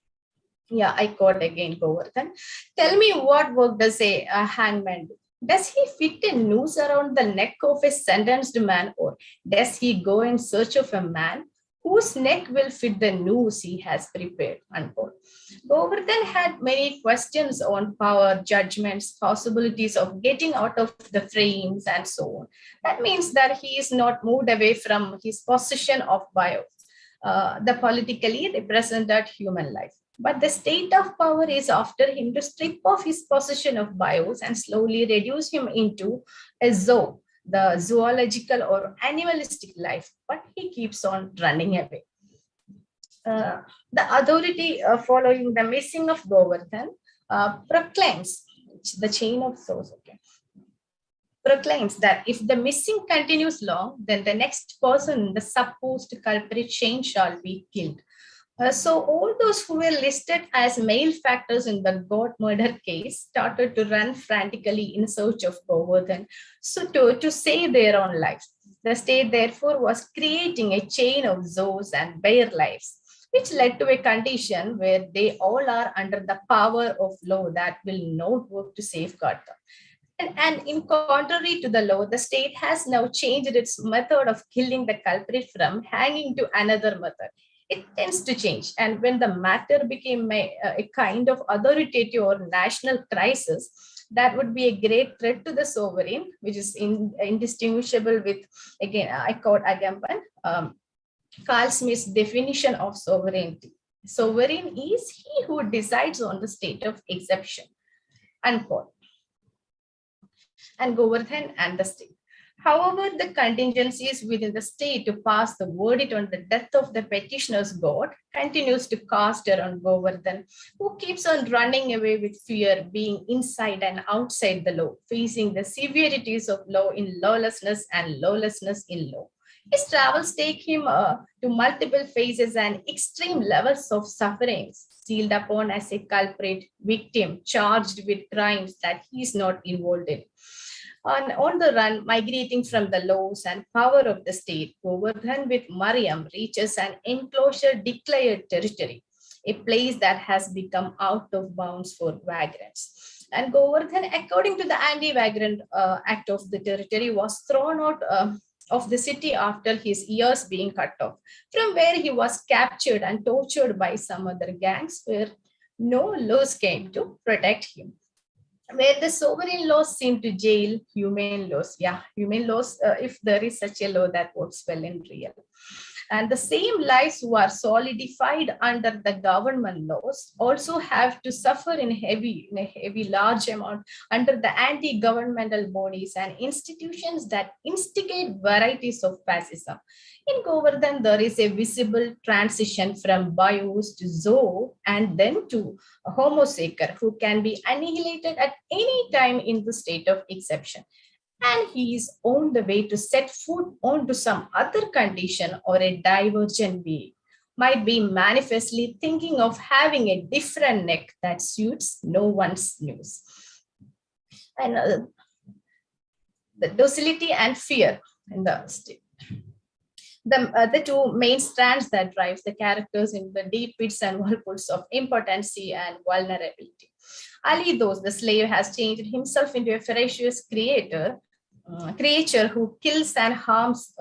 [SPEAKER 7] Yeah, I quote again Govardhan. Tell me, what work does a hangman do? Does he fit a noose around the neck of a sentenced man, or does he go in search of a man whose neck will fit the noose he has prepared, unquote. Govardhan had many questions on power, judgments, possibilities of getting out of the frames, and so on. That means that he is not moved away from his possession of bios, the politically represented human life. But the state of power is after him to strip off his possession of bios and slowly reduce him into a zoo, the zoological or animalistic life, but he keeps on running away. The authority following the missing of Govardhan proclaims the chain of source, proclaims that if the missing continues long, then the next person, the supposed culprit chain, shall be killed. So all those who were listed as malefactors in the God murder case started to run frantically in search of Govardhan, so to save their own lives. The state therefore was creating a chain of zoos and bare lives, which led to a condition where they all are under the power of law that will not work to safeguard them. And in contrary to the law, the state has now changed its method of killing the culprit from hanging to another method. It tends to change. And when the matter became a kind of authoritative or national crisis, that would be a great threat to the sovereign, which is indistinguishable with, again, I quote Agamben, Carl Smith's definition of sovereignty. Sovereign is he who decides on the state of exception, unquote. And Govardhan and the state. However, the contingencies within the state to pass the verdict on the death of the petitioner's God continues to cast around Govardhan, who keeps on running away with fear, being inside and outside the law, facing the severities of law in lawlessness and lawlessness in law. His travels take him to multiple phases and extreme levels of sufferings, sealed upon as a culprit, victim, charged with crimes that he is not involved in. On the run, migrating from the laws and power of the state, Govardhan with Mariam reaches an enclosure declared territory, a place that has become out of bounds for vagrants. And Govardhan, according to the Anti-Vagrant Act of the territory, was thrown out of the city after his ears being cut off, from where he was captured and tortured by some other gangs where no laws came to protect him. Where the sovereign laws seem to jail humane laws. Yeah, humane laws, if there is such a law that works well in real. And the same lives who are solidified under the government laws also have to suffer in a heavy large amount under the anti-governmental bodies and institutions that instigate varieties of fascism. In Govardhan, there is a visible transition from bios to zoo and then to a homo sacer who can be annihilated at any time in the state of exception. And he is on the way to set foot onto some other condition or a divergent being, might be manifestly thinking of having a different neck that suits no one's news. And the docility and fear in the state. The two main strands that drives the characters in the deep pits and whirlpools of impotency and vulnerability. Ali, though the slave, has changed himself into a ferocious creature who kills and harms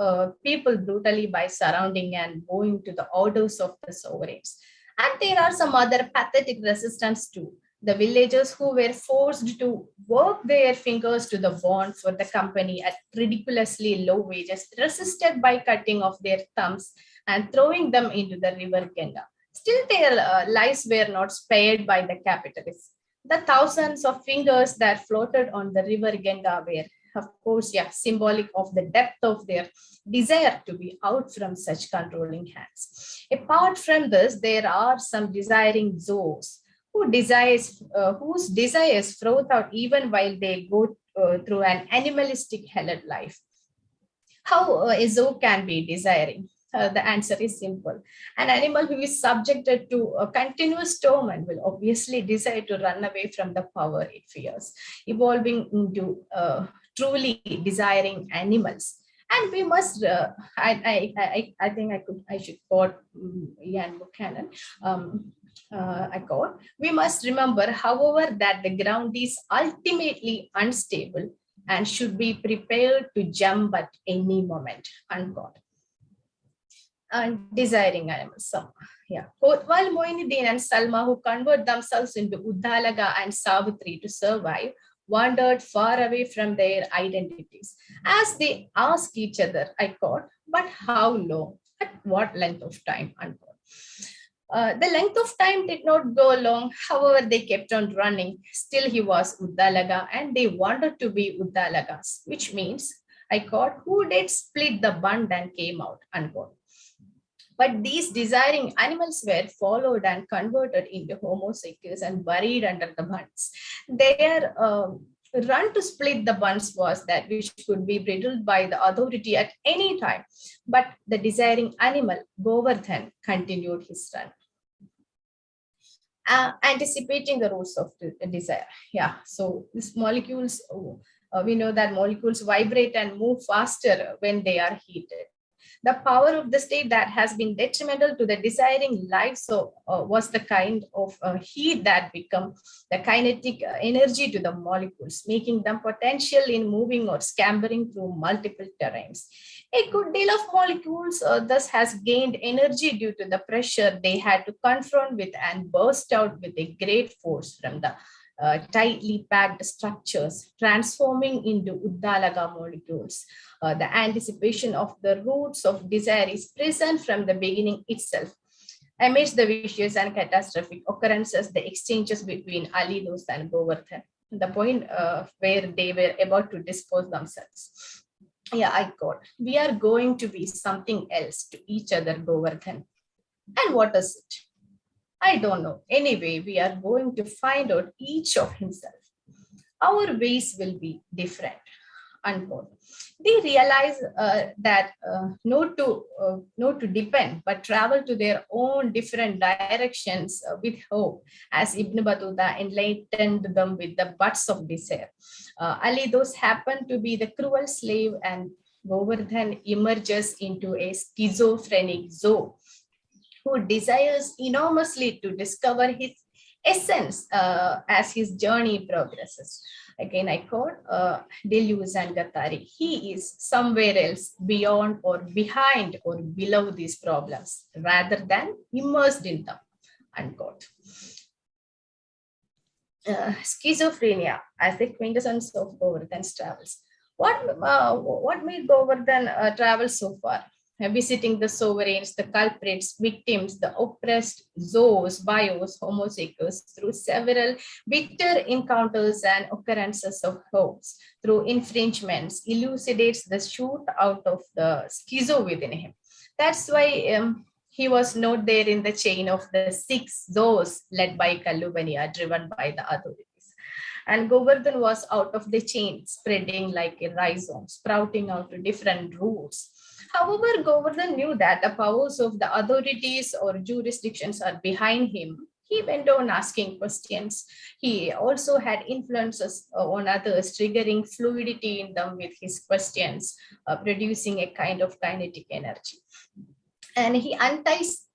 [SPEAKER 7] people brutally by surrounding and bowing to the orders of the sovereigns. And there are some other pathetic resistance too. The villagers who were forced to work their fingers to the bone for the company at ridiculously low wages, resisted by cutting off their thumbs and throwing them into the river Ganga. Still, their lives were not spared by the capitalists. The thousands of fingers that floated on the river Ganga were, of course, symbolic of the depth of their desire to be out from such controlling hands. Apart from this, there are some desiring zoos whose desires froth out even while they go through an animalistic hellish life. How a zoo can be desiring? The answer is simple. An animal who is subjected to a continuous torment will obviously desire to run away from the power it fears, evolving into truly desiring animals. And we must, I think I should quote Ian Buchanan. We must remember, however, that the ground is ultimately unstable and should be prepared to jump at any moment, unquote. And desiring animals. So, while Moinuddin and Salma, who convert themselves into Uddalaga and Savitri to survive, wandered far away from their identities. As they ask each other, I quote, but how long? At what length of time? Unquote. The length of time did not go long. However, they kept on running. Still, he was Uddalaga, and they wanted to be Uddalagas, which means, I quote, who did split the bund and came out, unquote. But these desiring animals were followed and converted into homo sapiens and buried under the bunds. Their run to split the bunds was that which could be bridled by the authority at any time. But the desiring animal, Govardhan, continued his run. Anticipating the rules of the desire. So these molecules, we know that molecules vibrate and move faster when they are heated. The power of the state that has been detrimental to the desiring life was the kind of heat that become the kinetic energy to the molecules, making them potential in moving or scampering through multiple terrains. A good deal of molecules thus has gained energy due to the pressure they had to confront with and burst out with a great force from the tightly packed structures, transforming into Uddalaga molecules. The anticipation of the roots of desire is present from the beginning itself. Amidst the vicious and catastrophic occurrences, the exchanges between Ali Dost and Govardhan, the point where they were about to dispose themselves. I got, we are going to be something else to each other, Govardhan. And what is it? I don't know. Anyway, we are going to find out each of himself. Our ways will be different. unquote. They realize that not to depend, but travel to their own different directions with hope, as Ibn Battuta enlightened them with the buds of desire. Ali, those happen to be the cruel slave, and Govardhan emerges into a schizophrenic Zoe who desires enormously to discover his essence as his journey progresses. Again, I quote Deleuze and Guattari. He is somewhere else beyond or behind or below these problems rather than immersed in them, unquote. Schizophrenia as the quintessence of Govardhan's travels. What made Govardhan travel so far? Visiting the sovereigns, the culprits, victims, the oppressed, zoos, bios, homosexuals through several bitter encounters and occurrences of hopes, through infringements, elucidates the shoot out of the schizo within him. That's why he was not there in the chain of the 6 zoos led by Kallubaniya, driven by the authorities. And Govardhan was out of the chain, spreading like a rhizome, sprouting out to different roots. However, Govardhan knew that the powers of the authorities or jurisdictions are behind him. He went on asking questions. He also had influences on others, triggering fluidity in them with his questions, producing a kind of kinetic energy. And he unties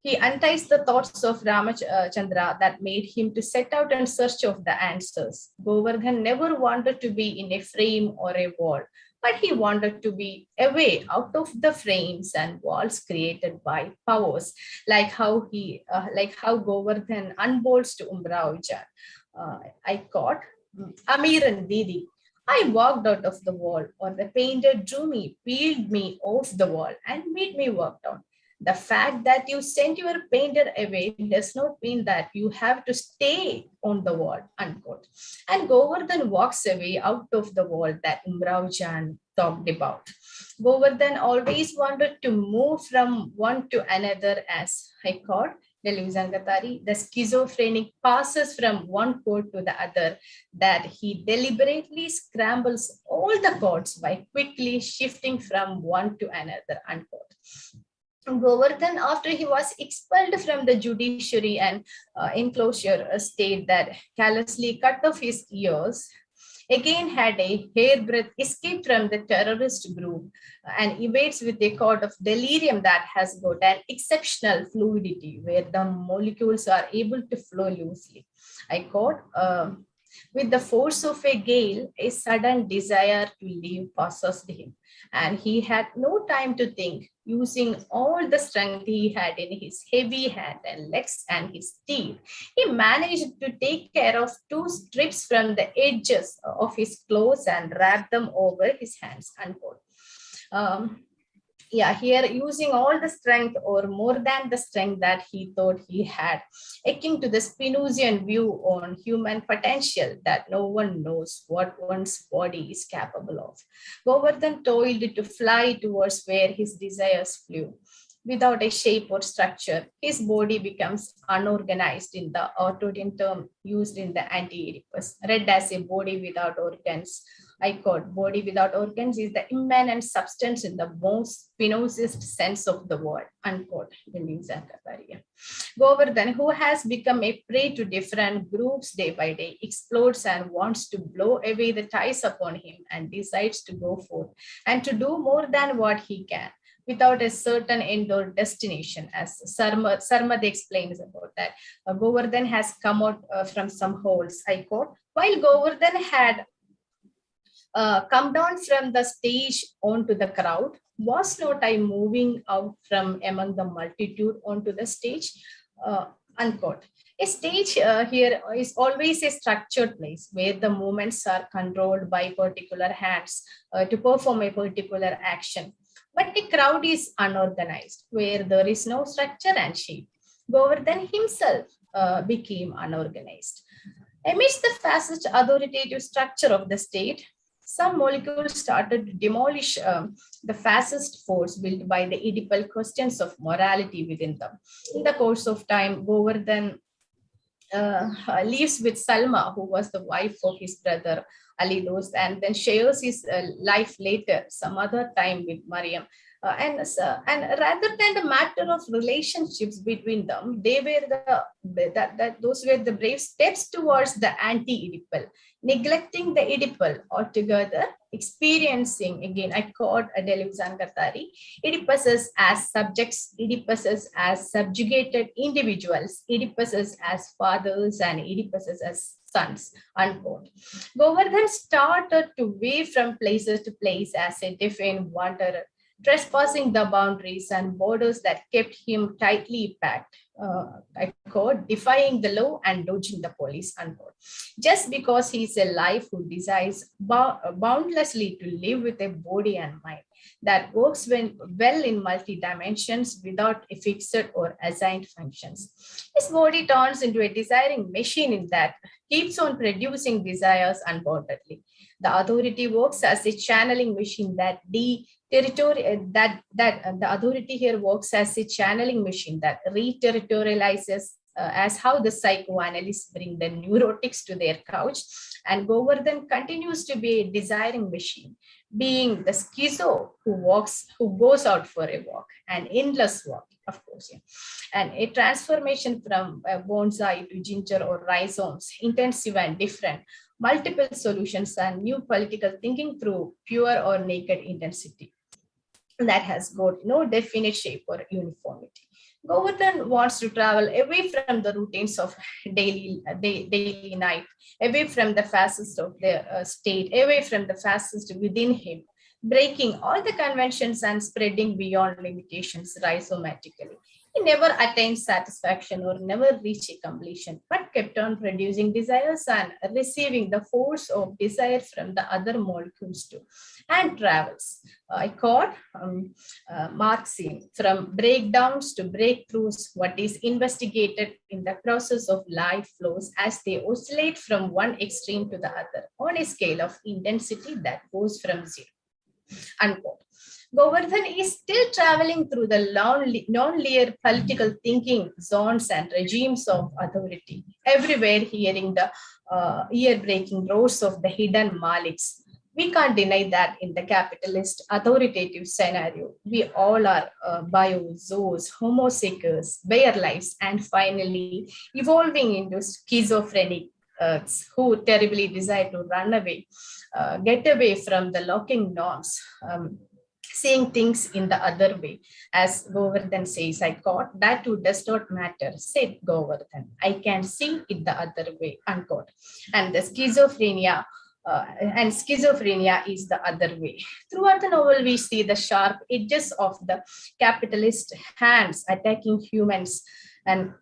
[SPEAKER 7] the thoughts of Ramachandra that made him to set out in search of the answers. Govardhan never wanted to be in a frame or a wall, but he wanted to be away out of the frames and walls created by powers, like how Govardhan unbolts to Umrauja. I caught Amir and Didi. I walked out of the wall, or the painter drew me, peeled me off the wall, and made me walk down. The fact that you sent your painter away does not mean that you have to stay on the wall, unquote. And Govardhan walks away out of the wall that Umraujan talked about. Govardhan always wanted to move from one to another, as I caught Deleuze and Guattari. The schizophrenic passes from one chord to the other, that he deliberately scrambles all the chords by quickly shifting from one to another, unquote. Govardhan, after he was expelled from the judiciary and enclosure state that callously cut off his ears, again had a hairbreadth escape from the terrorist group and evades with a cord of delirium that has got an exceptional fluidity where the molecules are able to flow loosely. I quote, with the force of a gale, a sudden desire to leave possessed him, and he had no time to think. Using all the strength he had in his heavy hand and legs and his teeth, he managed to take care of 2 strips from the edges of his clothes and wrap them over his hands, unquote. Here using all the strength or more than the strength that he thought he had, akin to the Spinozian view on human potential that no one knows what one's body is capable of. Govardhan toiled to fly towards where his desires flew. Without a shape or structure, his body becomes unorganized in the Artodian term used in the Anti-Oedipus, read as a body without organs. I quote, body without organs is the immanent substance in the most Spinozist sense of the word, unquote. Govardhan, who has become a prey to different groups day by day, explodes and wants to blow away the ties upon him and decides to go forth and to do more than what he can, without a certain end or destination, as Sarmad explains about that. Govardhan has come out from some holes, I quote, while Govardhan had come down from the stage onto the crowd, was not I moving out from among the multitude onto the stage, unquote. A stage here is always a structured place where the movements are controlled by particular hands to perform a particular action. But the crowd is unorganized, where there is no structure and shape. Govardhan himself became unorganized. Amidst the fascist authoritative structure of the state, some molecules started to demolish the fascist force built by the Oedipal questions of morality within them. In the course of time, Govardhan lives with Salma, who was the wife of his brother Ali Dost, and then shares his life later, some other time with Mariam. And rather than the matter of relationships between them, they were those were the brave steps towards the anti-Oedipal, neglecting the Oedipal altogether, experiencing, again, I quote Deleuze and Guattari, Oedipuses as subjects, Oedipuses as subjugated individuals, Oedipuses as fathers, and Oedipuses as sons, unquote. Govardhan started to wave from places to place as a defiant wanderer, trespassing the boundaries and borders that kept him tightly packed. I quote, defying the law and dodging the police, unquote. Just because he's a life who desires boundlessly to live with a body and mind that works well in multi-dimensions without a fixed or assigned functions. His body turns into a desiring machine that keeps on producing desires unboundedly. The authority works as a channeling machine that the authority here works as a channeling machine that re-territorializes as how the psychoanalysts bring the neurotics to their couch, and Govardhan continues to be a desiring machine, being the schizo who goes out for a walk, an endless walk, of course, yeah. And a transformation from bonsai to ginger or rhizomes, intensive and different, multiple solutions and new political thinking through pure or naked intensity that has got no definite shape or uniformity. Govardhan wants to travel away from the routines of daily night, away from the fascist of the state, away from the fascist within him, breaking all the conventions and spreading beyond limitations rhizomatically. He never attained satisfaction or never reached a completion, but kept on producing desires and receiving the force of desire from the other molecules too, and travels. I caught Marxian, from breakdowns to breakthroughs, what is investigated in the process of life flows as they oscillate from one extreme to the other on a scale of intensity that goes from zero. Unquote. Govardhan is still traveling through the non-linear political thinking zones and regimes of authority, everywhere hearing the ear-breaking roars of the hidden Maliks. We can't deny that in the capitalist authoritative scenario, we all are bios, zoos, homo seekers, bare lives, and finally evolving into schizophrenic who terribly desire to run away, get away from the locking norms, seeing things in the other way. As Govardhan says, I caught, that too does not matter, said Govardhan. I can see it the other way, unquote. And the schizophrenia is the other way. Throughout the novel, we see the sharp edges of the capitalist hands attacking humans, and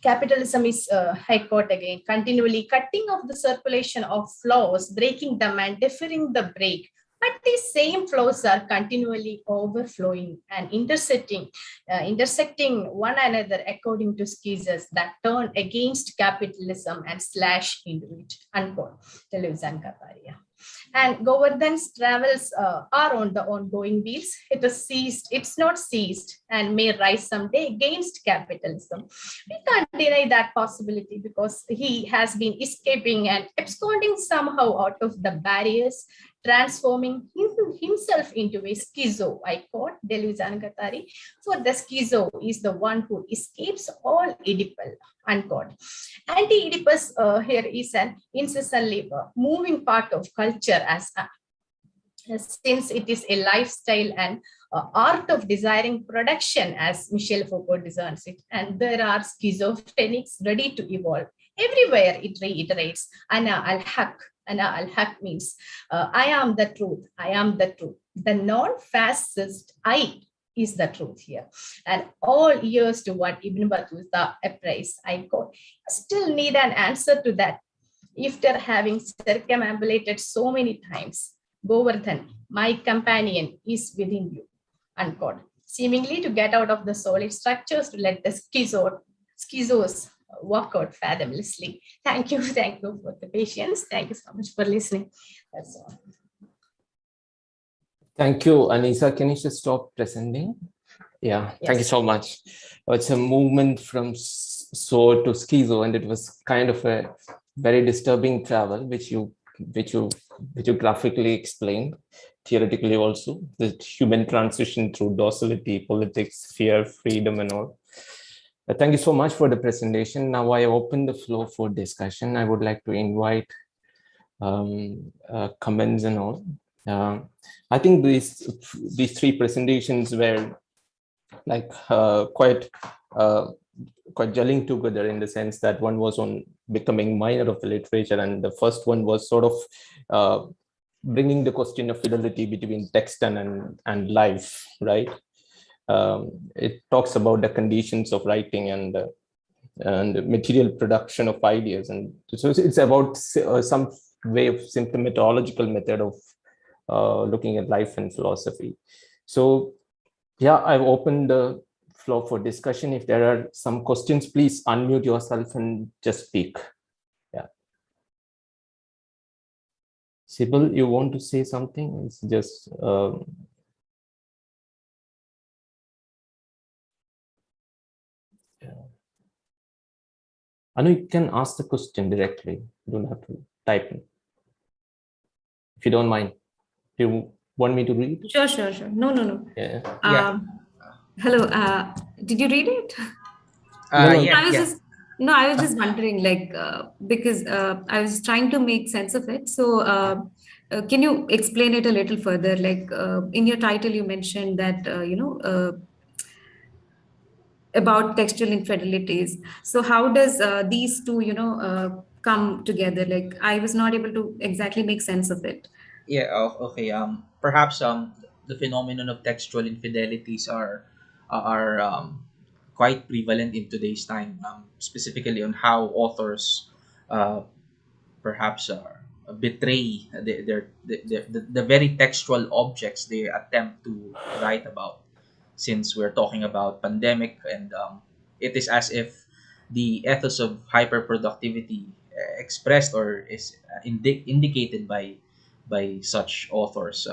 [SPEAKER 7] capitalism is, I quote again, continually cutting off the circulation of flows, breaking them and deferring the break. But these same flows are continually overflowing and intersecting one another according to schizas that turn against capitalism and slash into it, unquote. Deleuze and Guattari. And Govardhan's travels are on the ongoing wheels. It's not ceased and may rise someday against capitalism. We can't deny that possibility because he has been escaping and absconding somehow out of the barriers, transforming himself into a schizo. I quote Deleuze and Guattari, for the schizo is the one who escapes all Oedipal, unquote. Anti-Oedipus here is an incessantly moving part of culture since it is a lifestyle and art of desiring production, as Michel Foucault discerns it. And there are schizophrenics ready to evolve. Everywhere it reiterates, Ana al-Haq. Ana al-Haq means I am the truth. I am the truth. The non-fascist I is the truth here. And all ears to what Ibn Battuta appraised, I quote, still need an answer to that. After having circumambulated so many times, Govardhan, my companion, is within you, unquote. Seemingly to get out of the solid structures to let the schizos walk out fathomlessly. Thank you for the patience. Thank you so much for listening. That's all.
[SPEAKER 5] Thank you, Anisa. Can you just stop presenting? Yeah,
[SPEAKER 7] Yes.
[SPEAKER 5] Thank you so much. It's a movement from so to schizo, and it was kind of a very disturbing travel, which you graphically explained, theoretically also, the human transition through docility, politics, fear, freedom, and all. Thank you so much for the presentation. Now I open the floor for discussion. I would like to invite comments and all. I think these three presentations were like quite gelling together, in the sense that one was on becoming minor of the literature, and the first one was sort of bringing the question of fidelity between text and life, right? It talks about the conditions of writing and material production of ideas, and so it's about some way of symptomatological method of looking at life and philosophy. So yeah, I've opened the floor for discussion. If there are some questions, please unmute yourself and just speak. Yeah. Sybil, you want to say something? It's just I know you can ask the question directly. You don't have to type in. If you don't mind. Do you want me to read?
[SPEAKER 3] Sure. No.
[SPEAKER 6] Yeah.
[SPEAKER 3] Hello. Did you read it? I was just wondering, like, because I was trying to make sense of it. So, can you explain it a little further? Like, in your title, you mentioned that, about textual infidelities. So, how does these two, come together? Like, I was not able to exactly make sense of it.
[SPEAKER 6] Yeah. Okay. Perhaps the phenomenon of textual infidelities are quite prevalent in today's time. Specifically on how authors uh, perhaps betray the very textual objects they attempt to write about. Since we're talking about pandemic, and it is as if the ethos of hyperproductivity expressed or is indicated by such authors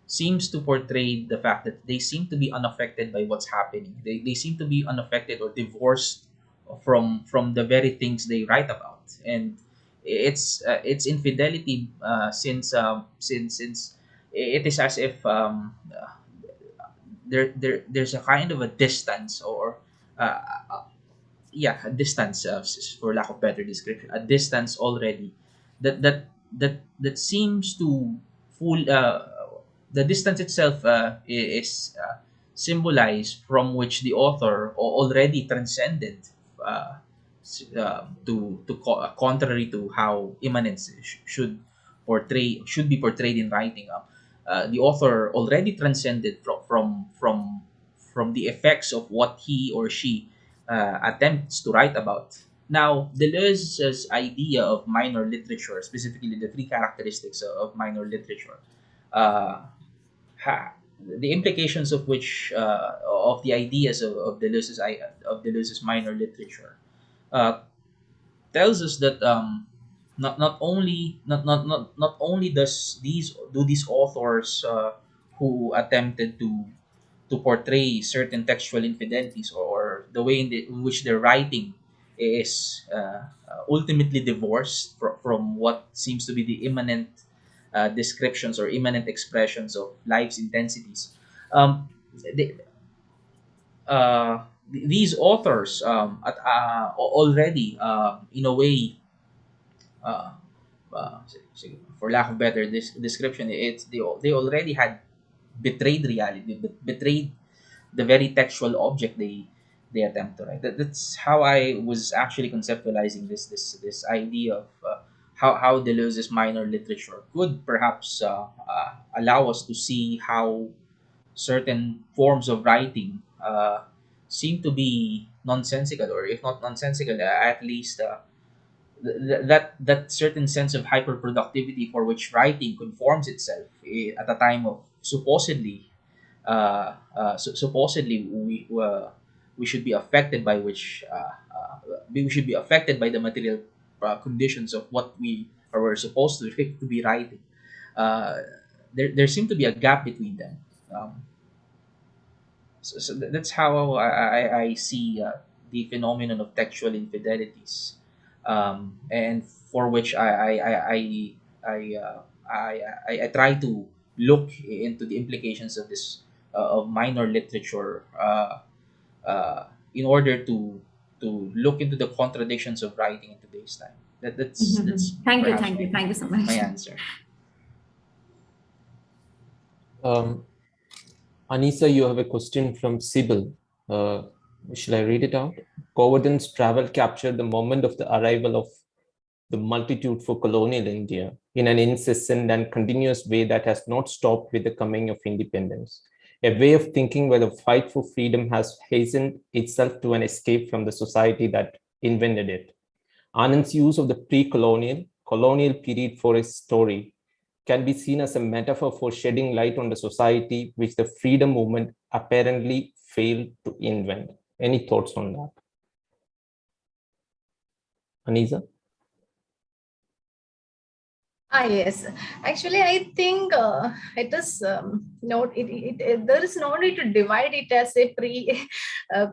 [SPEAKER 6] seems to portray the fact that they seem to be unaffected by what's happening. They seem to be unaffected or divorced from the very things they write about, and it's infidelity since it is as if there's a kind of a distance, or uh, yeah, a distance, for lack of better description, a distance already that seems to fool. The distance itself is symbolized, from which the author already transcended, contrary to how immanence should be portrayed in writing. The author already transcended from the effects of what he or she attempts to write about. Now, Deleuze's idea of minor literature, specifically the three characteristics of minor literature, uh, the implications of which of the ideas of Deleuze's minor literature, uh, tells us that not only do these authors who attempted to portray certain textual infidelities, or the way in which their writing is ultimately divorced from what seems to be the immanent descriptions or immanent expressions of life's intensities. Um, they, these authors already, in a way, uh, for lack of better description, they already had betrayed reality, betrayed the very textual object they attempt to write. That's how I was actually conceptualizing this idea of how Deleuze's minor literature could perhaps allow us to see how certain forms of writing seem to be nonsensical, or if not nonsensical, at least that certain sense of hyperproductivity for which writing conforms itself at a time of supposedly we should be affected by we should be affected by the material conditions of what we or we're supposed to be writing. Uh, there seemed to be a gap between them. So that's how I see the phenomenon of textual infidelities, and for which I try to look into the implications of this of minor literature, in order to look into the contradictions of writing in today's time. That's
[SPEAKER 3] Thank you,
[SPEAKER 6] perhaps
[SPEAKER 3] thank you so much.
[SPEAKER 6] my answer.
[SPEAKER 5] Anisa, you have a question from Sibyl. Shall I read it out? Govardhan's travel captured the moment of the arrival of the multitude for colonial India in an incessant and continuous way that has not stopped with the coming of independence. A way of thinking where the fight for freedom has hastened itself to an escape from the society that invented it. Anand's use of the pre-colonial, colonial period for his story can be seen as a metaphor for shedding light on the society which the freedom movement apparently failed to invent. Any thoughts on that? Anisa?
[SPEAKER 7] Yes, actually, I think it is there is no need to divide it as a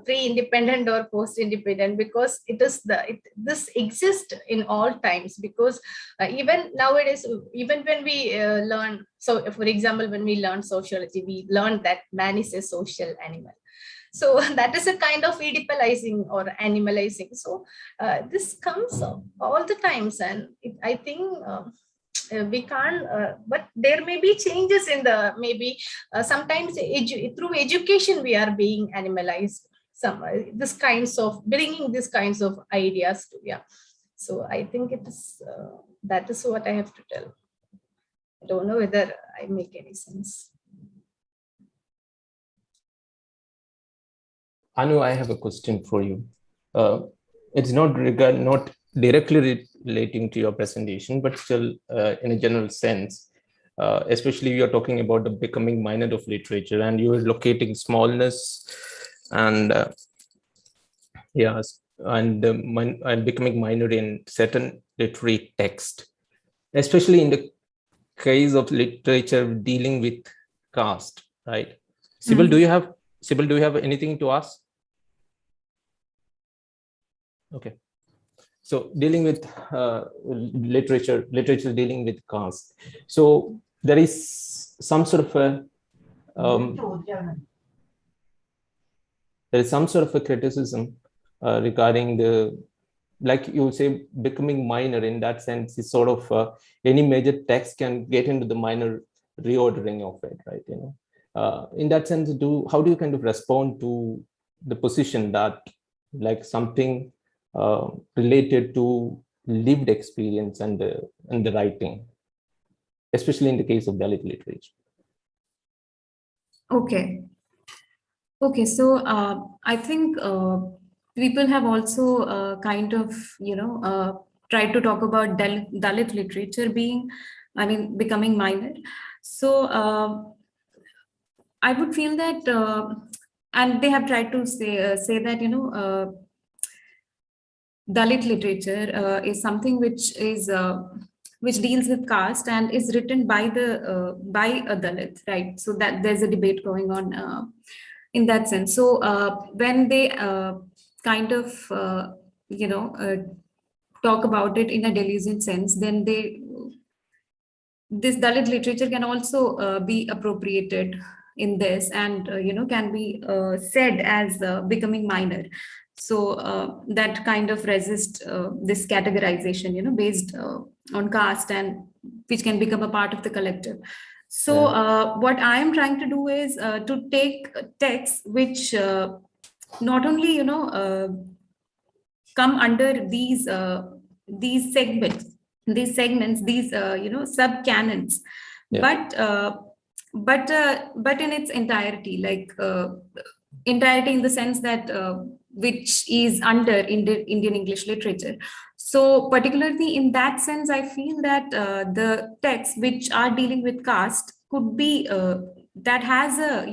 [SPEAKER 7] pre-independent or post-independent, because this exists in all times. Because even nowadays, even when we learn, so for example, when we learn sociology, we learn that man is a social animal. So that is a kind of oedipalizing or animalizing. So this comes all the times, and I think. We can't, but there may be changes in the, maybe sometimes through education we are being animalized, some this kinds of bringing these kinds of ideas to, yeah. So I think it is that is what I have to tell. I don't know whether I make any sense.
[SPEAKER 5] Anu, I have a question for you. It's not directly relating to your presentation, but still in a general sense, especially you are talking about the becoming minor of literature, and you are locating smallness and and becoming minor in certain literary text, especially in the case of literature dealing with caste, right? Sibyl, do you have anything to ask? Okay. So dealing with literature dealing with caste. So there is some sort of a criticism regarding the, like you say, becoming minor. In that sense, is sort of any major text can get into the minor reordering of it, right? In that sense, how do you kind of respond to the position that like something related to lived experience and the writing, especially in the case of Dalit literature?
[SPEAKER 3] Okay, so I think people have also kind of, tried to talk about Dalit literature becoming minor. So I would feel that, and they have tried to say that, Dalit literature is something which deals with caste and is written by a Dalit, right? So that there's a debate going on in that sense. So when they kind of talk about it in a Deleuzian sense, then this Dalit literature can also be appropriated in this, and can be said as becoming minor. So that kind of resists this categorization, based on caste, and which can become a part of the collective. So what I am trying to do is to take texts which not only come under these segments, sub canons, but in its entirety, like entirety in the sense that which is under Indian English literature. So particularly in that sense, I feel that the texts which are dealing with caste could be that has a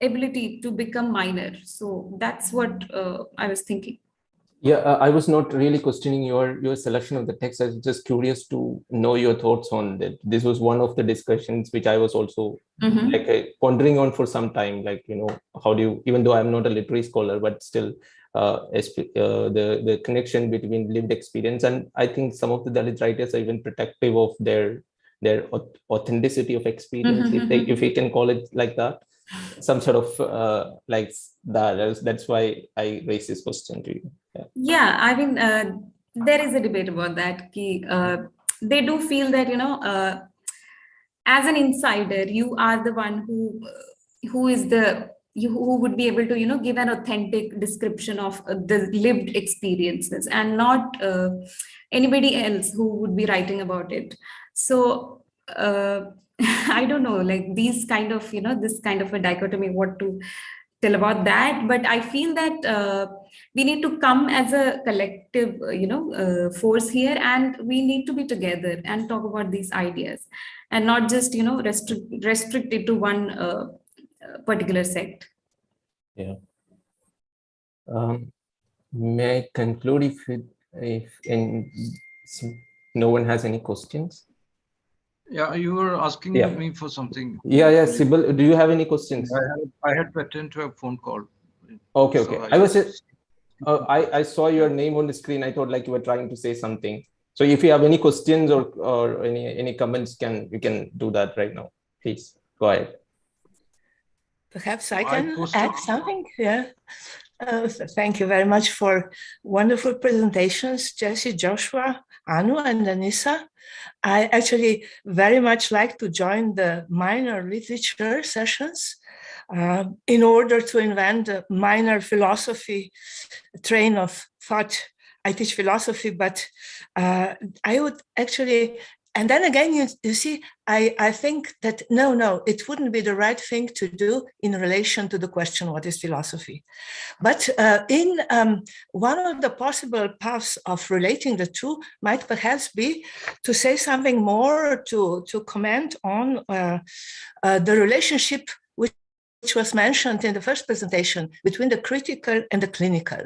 [SPEAKER 3] ability to become minor. So that's what I was thinking.
[SPEAKER 5] Yeah, I was not really questioning your selection of the text. I was just curious to know your thoughts on that. This was one of the discussions which I was also like pondering on for some time. Like, how do you, even though I'm not a literary scholar, but still, the connection between lived experience, and I think some of the Dalit writers are even protective of their authenticity of experience, if we can call it like that, some sort of like that. That's why I raised this question to you.
[SPEAKER 3] Yeah, I mean, there is a debate about that. They do feel that, as an insider, you are the one who is the who would be able to, give an authentic description of the lived experiences, and not anybody else who would be writing about it. So I don't know, like these kind of, this kind of a dichotomy, what to tell about that. But I feel that we need to come as a collective, force here, and we need to be together and talk about these ideas, and not just, restrict it to one particular sect.
[SPEAKER 5] Yeah. May I conclude if no one has any questions?
[SPEAKER 8] Yeah, you were asking me for something.
[SPEAKER 5] Yeah, Sybil, do you have any questions?
[SPEAKER 8] I had to attend to a phone call.
[SPEAKER 5] Okay. I saw your name on the screen. I thought like you were trying to say something. So if you have any questions or any comments, you can do that right now. Please go ahead.
[SPEAKER 9] Perhaps I can add something. Yeah. Thank you very much for wonderful presentations, Jesse, Joshua, Anu, and Anissa. I actually very much like to join the minor literature sessions in order to invent a minor philosophy train of thought. I teach philosophy, but I would actually, and then again, you see, I think that no, it wouldn't be the right thing to do in relation to the question, what is philosophy? But in one of the possible paths of relating the two might perhaps be to say something more, to comment on the relationship which was mentioned in the first presentation between the critical and the clinical.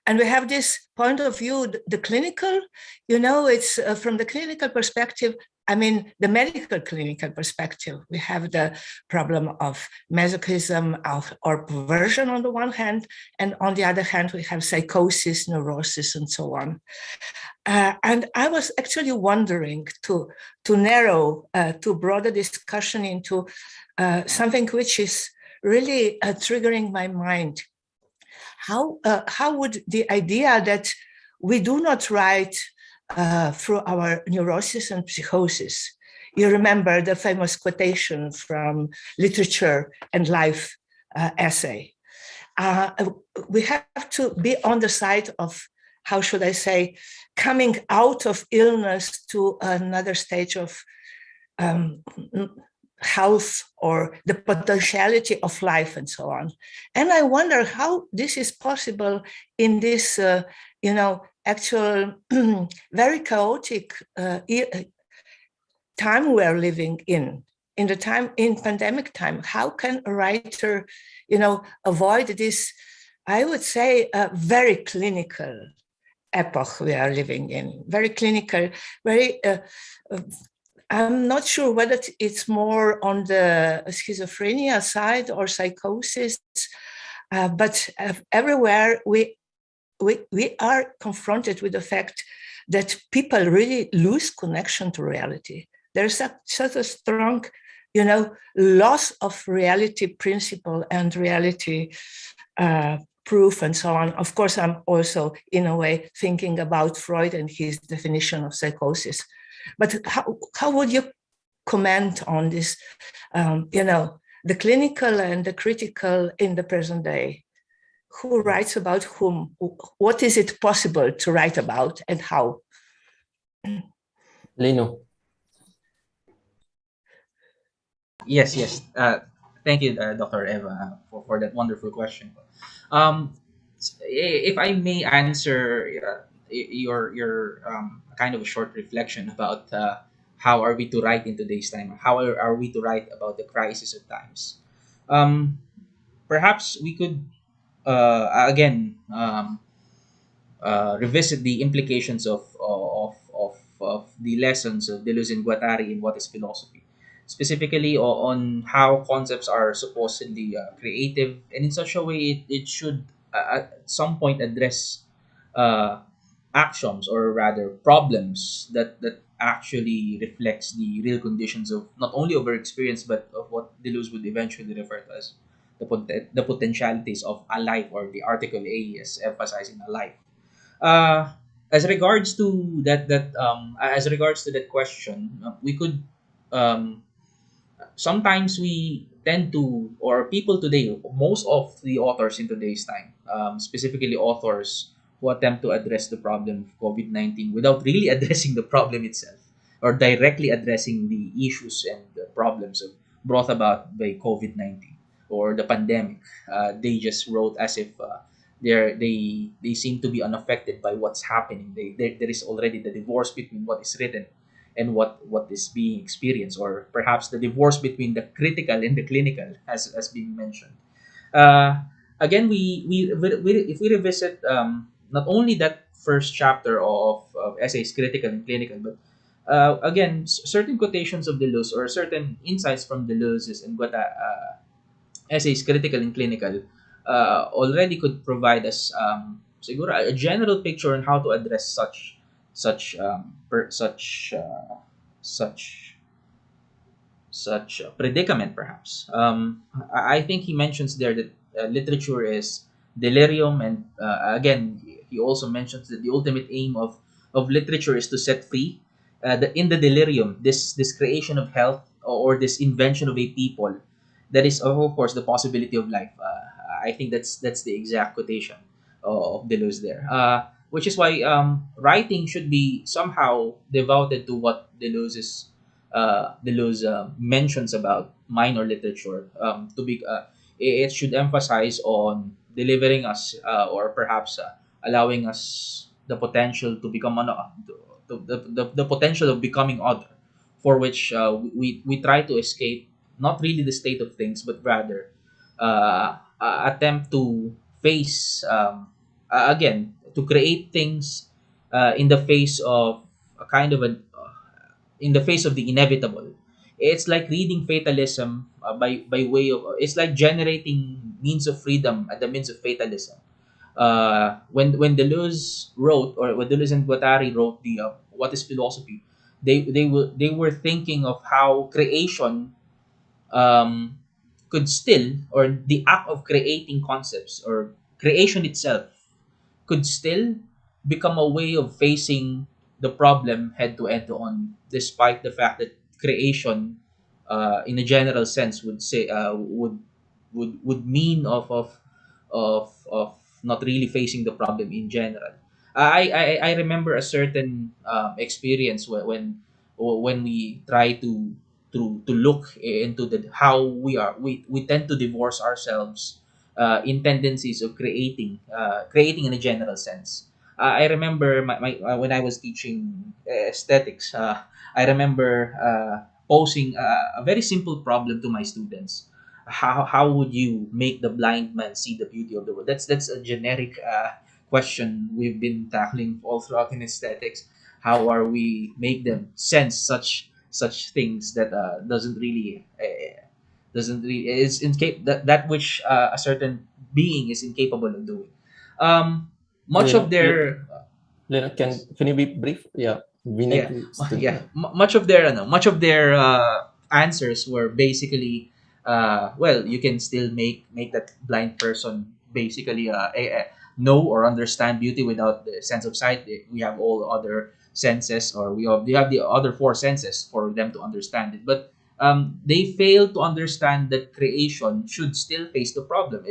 [SPEAKER 9] And we have this point of view, the clinical, it's from the clinical perspective, I mean, the medical clinical perspective. We have the problem of masochism or perversion on the one hand, and on the other hand, we have psychosis, neurosis, and so on. And I was actually wondering to narrow, to broader discussion into something which is really triggering my mind. How would the idea that we do not write through our neurosis and psychosis? You remember the famous quotation from Literature and Life essay. We have to be on the side of, how should I say, coming out of illness to another stage of health or the potentiality of life and so on. And I wonder how this is possible in this, actual very chaotic time we're living in pandemic time. How can a writer, avoid this, I would say, very clinical epoch we are living in, very clinical, very, I'm not sure whether it's more on the schizophrenia side or psychosis, but everywhere we are confronted with the fact that people really lose connection to reality. There's such a strong, loss of reality principle and reality proof and so on. Of course, I'm also, in a way, thinking about Freud and his definition of psychosis. But how would you comment on this, the clinical and the critical in the present day? Who writes about whom? What is it possible to write about and how?
[SPEAKER 5] Lino.
[SPEAKER 6] Yes. Thank you, Dr. Eva, for that wonderful question. If I may answer your kind of a short reflection about how are we to write in today's time? How are we to write about the crisis of times? Perhaps we could again revisit the implications of the lessons of Deleuze and Guattari in What is Philosophy, specifically on how concepts are supposedly creative, and in such a way it should at some point address uh, axioms, or rather problems that actually reflects the real conditions of not only of our experience but of what Deleuze would eventually refer to as the potentialities of a life, or the article A is emphasizing a life. uh, as regards to that question, we could um, sometimes we tend to, or people today, most of the authors in today's time, specifically authors who attempt to address the problem of COVID-19 without really addressing the problem itself, or directly addressing the issues and the problems brought about by COVID-19 or the pandemic. They just wrote as if they seem to be unaffected by what's happening. There is already the divorce between what is written and what is being experienced, or perhaps the divorce between the critical and the clinical, as being mentioned. Again, if we revisit not only that first chapter of essays, critical and clinical, but again, certain quotations of Deleuze, or certain insights from Deleuze's and essays, critical and clinical, already could provide us siguro a general picture on how to address such per, such such a predicament, perhaps. I think he mentions there that literature is delirium, and again, he also mentions that the ultimate aim of literature is to set free in the delirium, this creation of health, or this invention of a people that is, of course, the possibility of life. I think that's the exact quotation of Deleuze there. Which is why writing should be somehow devoted to what Deleuze mentions about minor literature. It should emphasize on delivering us, or perhaps allowing us the potential to become the potential of becoming other, for which we try to escape not really the state of things, but rather attempt to face again, to create things in the face of a kind of a in the face of the inevitable. It's like reading fatalism by way of, it's like generating means of freedom at the means of fatalism. When Deleuze wrote, or when Deleuze and Guattari wrote the What is Philosophy, they were thinking of how creation um, could still, or the act of creating concepts, or creation itself, could still become a way of facing the problem head to head on, despite the fact that creation, in a general sense, would mean of not really facing the problem in general. I remember a certain experience when we try to look into the how we tend to divorce ourselves in tendencies of creating in a general sense. I remember when I was teaching aesthetics. I remember posing a very simple problem to my students. How would you make the blind man see the beauty of the world? That's a generic question we've been tackling all throughout in aesthetics. How are we make them sense such things that doesn't really is that which a certain being is incapable of doing. Much of their
[SPEAKER 5] can you be brief? Yeah, we need to still,
[SPEAKER 6] much of their answers were basically well, you can still make that blind person basically know or understand beauty without the sense of sight. We have all other senses, or we have the other four senses for them to understand it, but they fail to understand that creation should still face the problem.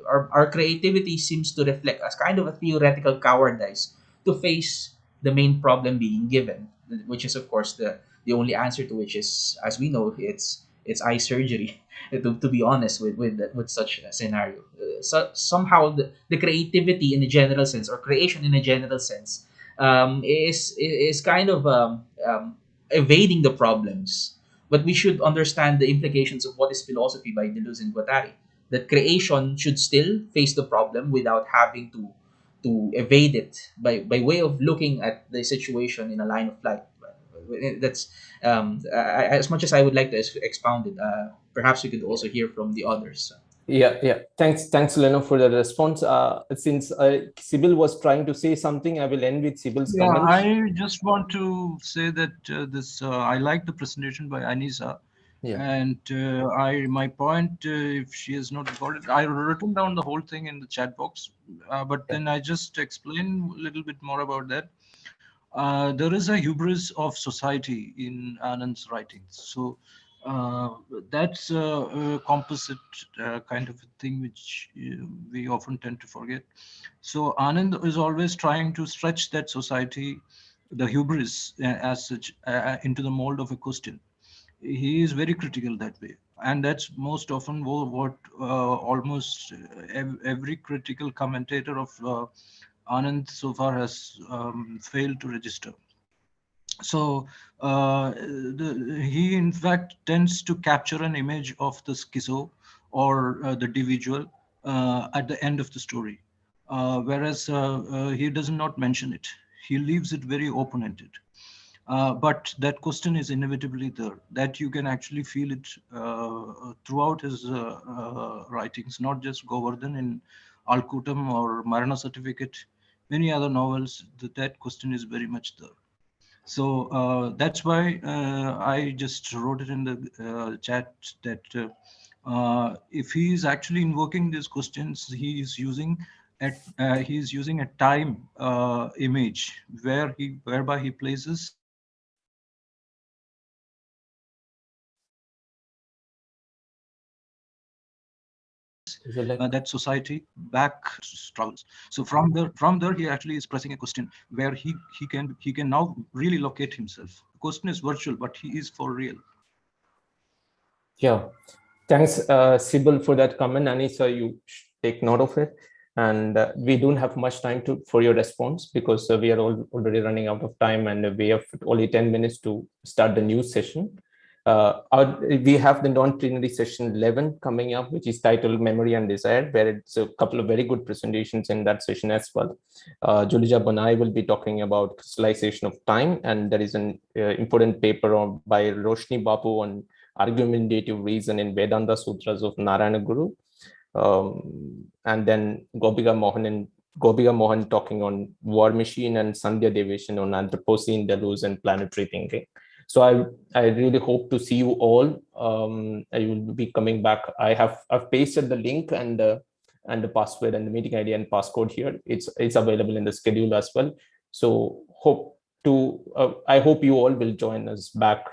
[SPEAKER 6] Our creativity seems to reflect as kind of a theoretical cowardice to face the main problem being given, which is, of course, the only answer to which is, as we know, it's eye surgery. To be honest with such a scenario, so somehow the creativity in a general sense, or creation in a general sense, is kind of evading the problems. But we should understand the implications of What is Philosophy by Deleuze and Guattari, that creation should still face the problem without having to evade it by way of looking at the situation in a line of light. That's as much as I would like to expound it. Perhaps we could also hear from the others.
[SPEAKER 5] Yeah. Thanks, Leno, for the response. Since Sibyl was trying to say something, I will end with Sibyl's comment.
[SPEAKER 8] I just want to say that I like the presentation by Anisa.
[SPEAKER 5] Yeah.
[SPEAKER 8] And my point, if she has not got it, I written down the whole thing in the chat box, but then I just explain a little bit more about that. There is a hubris of society in Anand's writings. So that's a composite kind of a thing which we often tend to forget. So Anand is always trying to stretch that society, the hubris as such, into the mold of a question. He is very critical that way, and that's most often what almost every critical commentator of Anand so far has failed to register. So he in fact tends to capture an image of the schizo or the individual at the end of the story, whereas he does not mention it. He leaves it very open-ended. But that question is inevitably there, that you can actually feel it throughout his writings, not just Govardhan in Alkutam or Marana Certificate, many other novels, that question is very much there. So that's why I just wrote it in the chat that if he is actually invoking these questions, he is using a time image whereby he places that society back struggles. So from there he actually is pressing a question where he can now really locate himself. The question is virtual, but he is for real.
[SPEAKER 5] Yeah, thanks, Sibyl, for that comment. Anisa, you take note of it. And we don't have much time for your response because we are already running out of time, and we have only 10 minutes to start the new session. We have the non-plenary session 11 coming up, which is titled Memory and Desire, where it's a couple of very good presentations in that session as well. Julija Bonai will be talking about crystallization of time, and there is an important paper by Roshni Babu on argumentative reason in Vedanta Sutras of Narayana Guru. And then Gopika Mohan talking on War Machine, and Sandhya Devishan on Anthropocene, Deleuze, and planetary thinking. So I really hope to see you all. I will be coming back. I've pasted the link and the password and the meeting ID and passcode here. It's available in the schedule as well. So I hope you all will join us back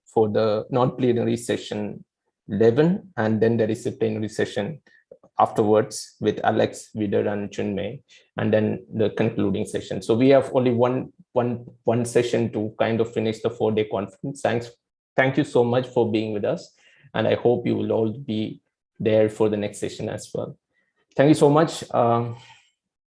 [SPEAKER 5] for the non-plenary session 11, and then there is a plenary session afterwards with Alex, Vidar, and Chunmei, and then the concluding session. So we have only one session to kind of finish the 4-day conference. Thank you so much for being with us, and I hope you will all be there for the next session as well. Thank you so much.